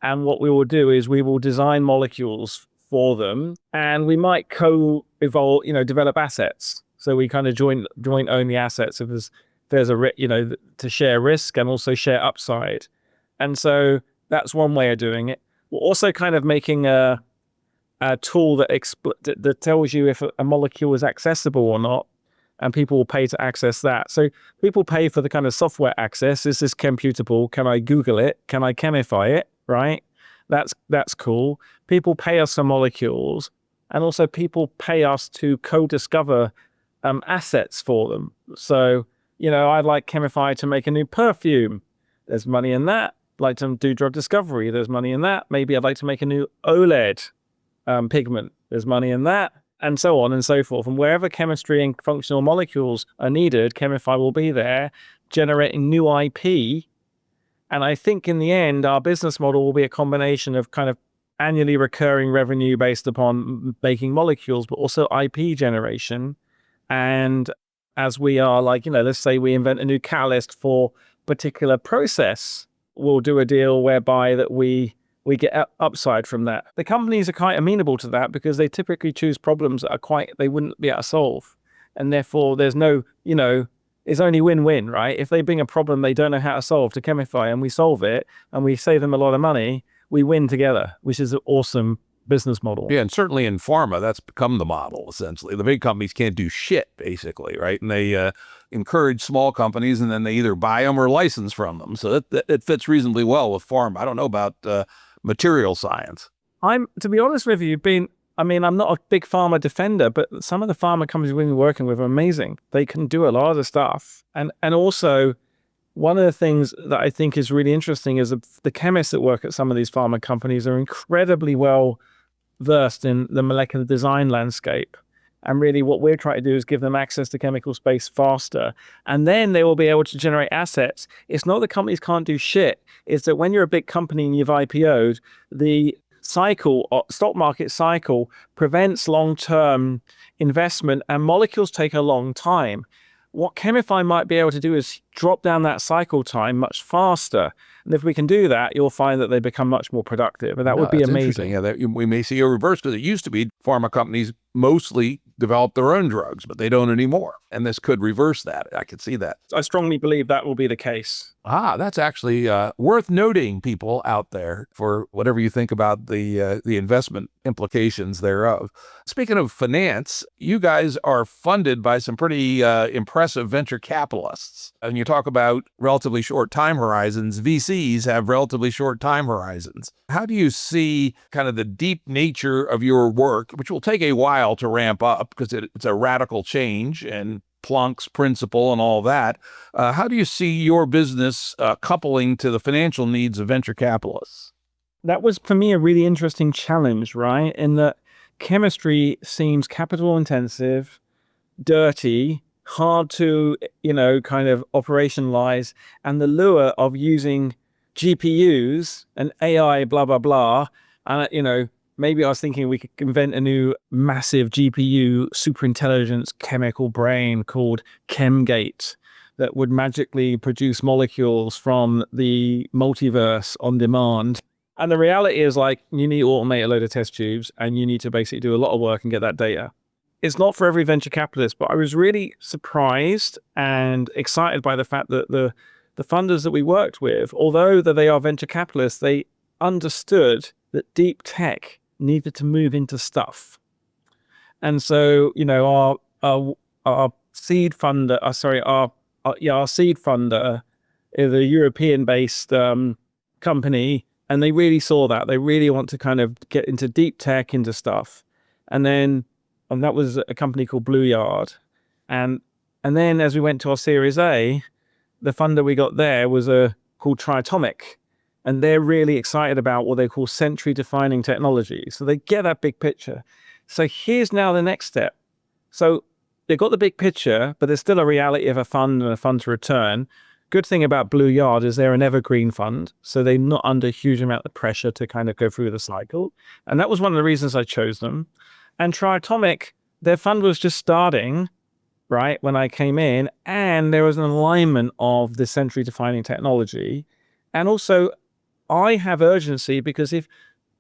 B: And what we will do is we will design molecules for them, and we might co-evolve, develop assets. So we kind of joint own the assets if there's to share risk and also share upside. And so that's one way of doing it. We're also kind of making a tool that tells you if a molecule is accessible or not, and people will pay to access that. So people pay for the kind of software access. Is this computable? Can I Google it? Can I Chemify it? Right? That's cool. People pay us for molecules, and also people pay us to co-discover assets for them. So, I'd like Chemify to make a new perfume. There's money in that. Like to do drug discovery, there's money in that. Maybe I'd like to make a new OLED pigment, there's money in that, and so on and so forth. And wherever chemistry and functional molecules are needed, Chemify will be there, generating new IP. And I think in the end, our business model will be a combination of kind of annually recurring revenue based upon making molecules, but also IP generation. And as we are let's say we invent a new catalyst for a particular process, we'll do a deal whereby that we get upside from that. The companies are quite amenable to that because they typically choose problems that they wouldn't be able to solve. And therefore there's no, it's only win-win, right? If they bring a problem they don't know how to solve to Chemify and we solve it and we save them a lot of money, we win together, which is an awesome business model.
A: Yeah, and certainly in pharma, that's become the model, essentially. The big companies can't do shit, basically, right? And they encourage small companies, and then they either buy them or license from them. So it fits reasonably well with pharma. I don't know about material science.
B: To be honest with you, I'm not a big pharma defender, but some of the pharma companies we've been working with are amazing. They can do a lot of stuff. And also, one of the things that I think is really interesting is the chemists that work at some of these pharma companies are incredibly well versed in the molecular design landscape. And really what we're trying to do is give them access to chemical space faster. And then they will be able to generate assets. It's not that companies can't do shit. It's that when you're a big company and you've IPO'd, the stock market cycle prevents long-term investment, and molecules take a long time. What Chemify might be able to do is drop down that cycle time much faster. And if we can do that, you'll find that they become much more productive. And that would be amazing.
A: Yeah, we may see a reverse, because it used to be pharma companies mostly develop their own drugs, but they don't anymore. And this could reverse that. I could see that.
B: I strongly believe that will be the case.
A: That's actually worth noting, people out there, for whatever you think about the investment implications thereof. Speaking of finance, you guys are funded by some pretty impressive venture capitalists. And you talk about relatively short time horizons. VCs have relatively short time horizons. How do you see kind of the deep nature of your work, which will take a while to ramp up because it's a radical change and Planck's principle and all that. How do you see your business coupling to the financial needs of venture capitalists?
B: That was, for me, a really interesting challenge, right? In that chemistry seems capital intensive, dirty, hard to, kind of operationalize. And the lure of using GPUs and AI, blah, blah, blah. And, maybe I was thinking we could invent a new massive GPU superintelligence chemical brain called ChemGate that would magically produce molecules from the multiverse on demand. And the reality is, like, you need to automate a load of test tubes and you need to basically do a lot of work and get that data. It's not for every venture capitalist, but I was really surprised and excited by the fact that the funders that we worked with, although that they are venture capitalists, they understood that deep tech needed to move into stuff. And so, our seed funder, our seed funder is a European-based company, and they really saw that. They really want to kind of get into deep tech, into stuff. And that was a company called Blue Yard. And then as we went to our Series A, the funder we got there was called Triatomic. And they're really excited about what they call century-defining technology. So they get that big picture. So here's now the next step. So they've got the big picture, but there's still a reality of a fund and a fund to return. Good thing about Blue Yard is they're an evergreen fund. So they're not under a huge amount of pressure to kind of go through the cycle. And that was one of the reasons I chose them. And Triatomic, their fund was just starting, right, when I came in. And there was an alignment of the century-defining technology. And also, I have urgency because if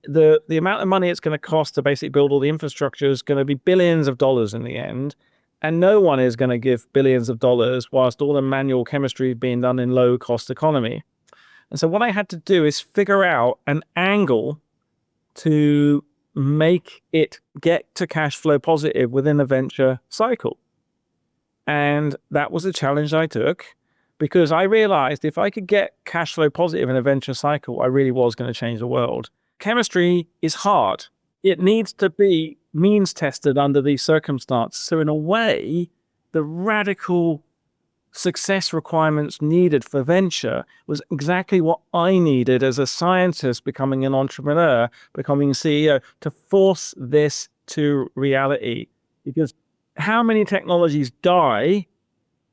B: the amount of money it's going to cost to basically build all the infrastructure is going to be billions of dollars in the end, and no one is going to give billions of dollars whilst all the manual chemistry is being done in low cost economy. And so what I had to do is figure out an angle to make it get to cash flow positive within a venture cycle. And that was a challenge I took, because I realized if I could get cash flow positive in a venture cycle, I really was going to change the world. Chemistry is hard. It needs to be means tested under these circumstances. So in a way, the radical success requirements needed for venture was exactly what I needed as a scientist becoming an entrepreneur, becoming a CEO, to force this to reality. Because how many technologies die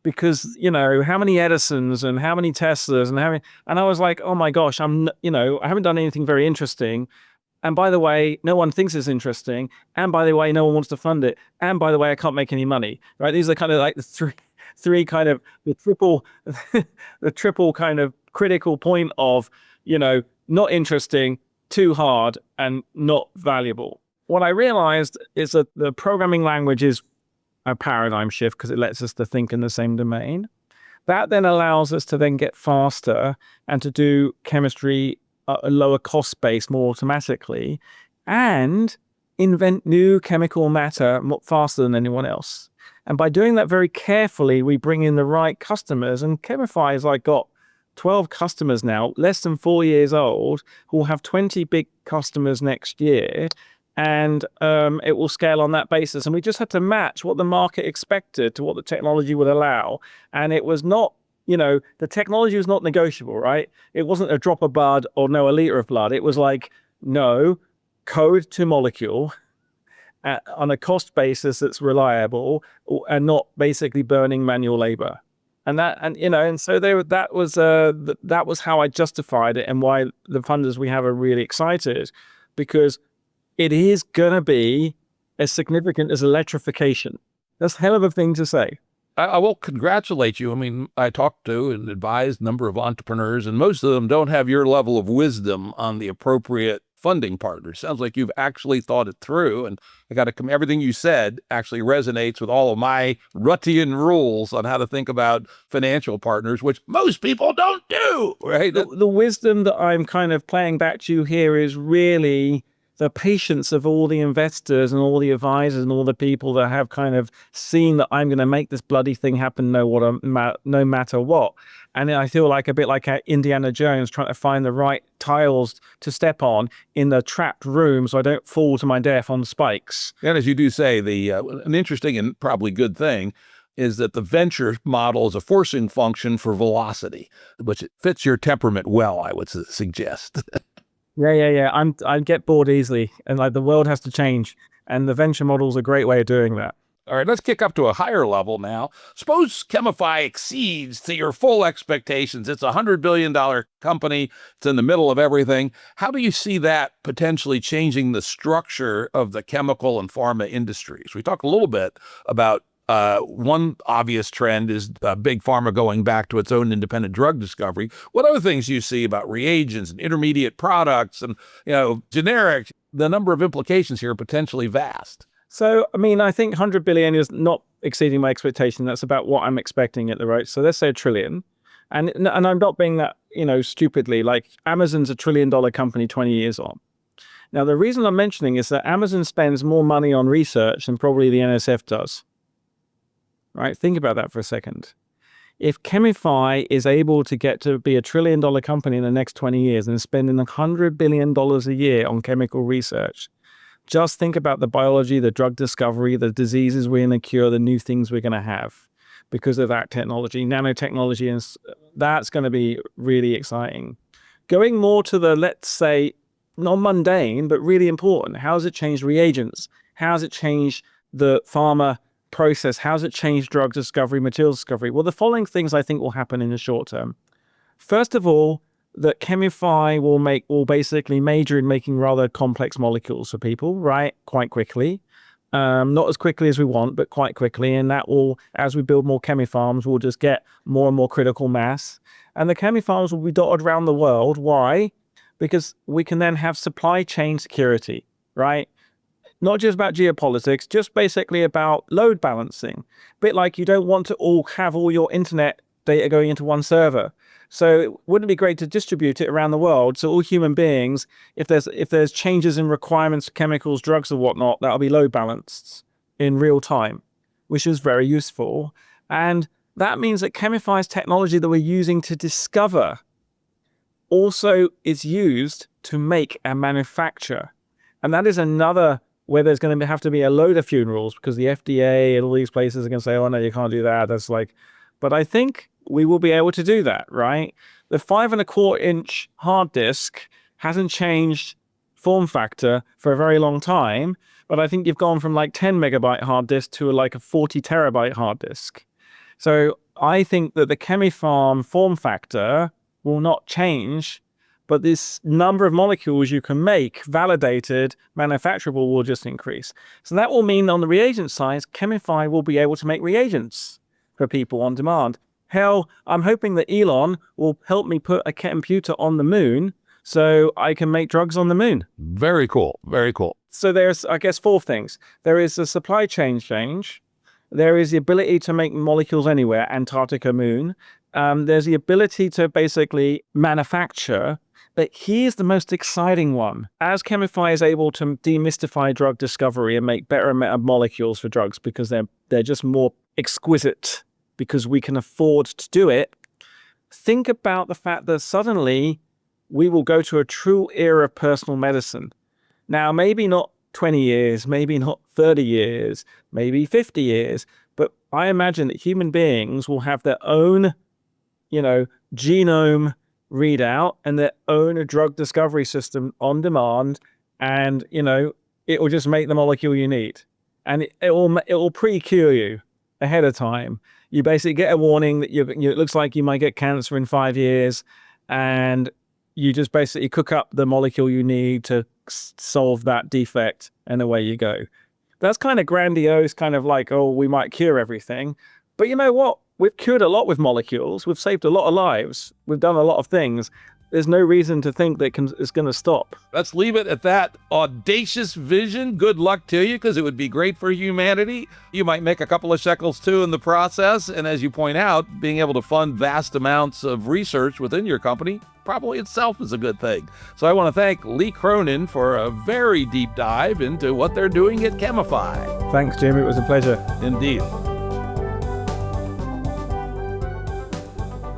B: because, how many Edisons and how many Teslas and I was like, oh my gosh, I haven't done anything very interesting. And by the way, no one thinks it's interesting. And by the way, no one wants to fund it. And by the way, I can't make any money, right? These are kind of like the three kind of the triple kind of critical point of, not interesting, too hard, and not valuable. What I realized is that the programming language is a paradigm shift because it lets us to think in the same domain. That then allows us to then get faster and to do chemistry at a lower cost base more automatically and invent new chemical matter faster than anyone else. And by doing that very carefully, we bring in the right customers. And Chemify has got 12 customers now, less than 4 years old, who will have 20 big customers next year. And it will scale on that basis. And we just had to match what the market expected to what the technology would allow. And it was not, the technology was not negotiable, right? It wasn't a drop of blood or no, a liter of blood. It was like, no, code to molecule on a cost basis that's reliable and not basically burning manual labor. And so that was how I justified it and why the funders we have are really excited, because it is going to be as significant as electrification. That's a hell of a thing to say.
A: I will congratulate you. I mean, I talked to and advised a number of entrepreneurs, and most of them don't have your level of wisdom on the appropriate funding partners. Sounds like you've actually thought it through. And I got to come, everything you said actually resonates with all of my Ruttian rules on how to think about financial partners, which most people don't do, right?
B: The wisdom that I'm kind of playing back to you here is really the patience of all the investors and all the advisors and all the people that have kind of seen that I'm going to make this bloody thing happen no matter what. And I feel like a bit like Indiana Jones trying to find the right tiles to step on in the trapped room so I don't fall to my death on spikes.
A: And as you do say, an interesting and probably good thing is that the venture model is a forcing function for velocity, which fits your temperament well, I would suggest.
B: Yeah. I get bored easily, and like the world has to change, and the venture model is a great way of doing that.
A: All right, let's kick up to a higher level now. Suppose Chemify exceeds to your full expectations. It's a $100 billion company. It's in the middle of everything. How do you see that potentially changing the structure of the chemical and pharma industries? We talked a little bit about one obvious trend is big pharma going back to its own independent drug discovery. What other things do you see about reagents and intermediate products and, generic? The number of implications here are potentially vast.
B: So, I mean, I think 100 billion is not exceeding my expectation. That's about what I'm expecting at the rate. So let's say $1 trillion. And I'm not being that, stupidly, like Amazon's $1 trillion company 20 years on. Now, the reason I'm mentioning is that Amazon spends more money on research than probably the NSF does. Right? Think about that for a second. If Chemify is able to get to be $1 trillion company in the next 20 years and spending $100 billion a year on chemical research, just think about the biology, the drug discovery, the diseases we're going to cure, the new things we're going to have because of that technology, nanotechnology, and that's going to be really exciting. Going more to the, let's say, not mundane, but really important. How has it changed reagents? How has it changed the pharma process? How has it changed drug discovery, material discovery? Well, the following things I think will happen in the short term. First of all, that Chemify will basically major in making rather complex molecules for people, right? Quite quickly. Not as quickly as we want, but quite quickly. And that will, as we build more chemifarms, we'll just get more and more critical mass. And the chemifarms will be dotted around the world. Why? Because we can then have supply chain security, right? Not just about geopolitics, just basically about load balancing. A bit like you don't want to have all your internet data going into one server. So wouldn't it be great to distribute it around the world so all human beings, if there's changes in requirements, chemicals, drugs or whatnot, that'll be load balanced in real time, which is very useful. And that means that Chemify's technology that we're using to discover also is used to make and manufacture. And that is another where there's going to have to be a load of funerals because the FDA and all these places are going to say, oh no, you can't do that. That's like, but I think we will be able to do that, right? The 5.25-inch hard disk hasn't changed form factor for a very long time, but I think you've gone from like 10 megabyte hard disk to like a 40 terabyte hard disk. So I think that the Chemifarm form factor will not change, but this number of molecules you can make, validated, manufacturable, will just increase. So that will mean on the reagent side, Chemify will be able to make reagents for people on demand. Hell, I'm hoping that Elon will help me put a computer on the moon so I can make drugs on the moon.
A: Very cool. Very cool.
B: So there's, I guess, 4 things. There is the supply chain change. There is the ability to make molecules anywhere, Antarctica, moon. There's the ability to basically manufacture. But here's the most exciting one. As Chemify is able to demystify drug discovery and make better molecules for drugs because they're just more exquisite, because we can afford to do it, think about the fact that suddenly we will go to a true era of personal medicine. Now, maybe not 20 years, maybe not 30 years, maybe 50 years, but I imagine that human beings will have their own, genome readout and their own drug discovery system on demand, and, it will just make the molecule you need. And it will pre-cure you ahead of time. You basically get a warning that it looks like you might get cancer in 5 years, and you just basically cook up the molecule you need to solve that defect, and away you go. That's kind of grandiose, kind of like, oh, we might cure everything. But you know what? We've cured a lot with molecules. We've saved a lot of lives. We've done a lot of things. there's no reason to think that it's going to stop.
A: Let's leave it at that audacious vision. Good luck to you, because it would be great for humanity. You might make a couple of shekels too in the process. And as you point out, being able to fund vast amounts of research within your company probably itself is a good thing. So I want to thank Lee Cronin for a very deep dive into what they're doing at Chemify.
B: Thanks, Jim. It was a pleasure.
A: Indeed.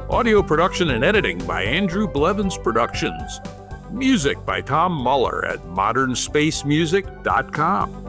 A: Audio production and editing by Andrew Blevins Productions. Music by Tom Muller at modernspacemusic.com.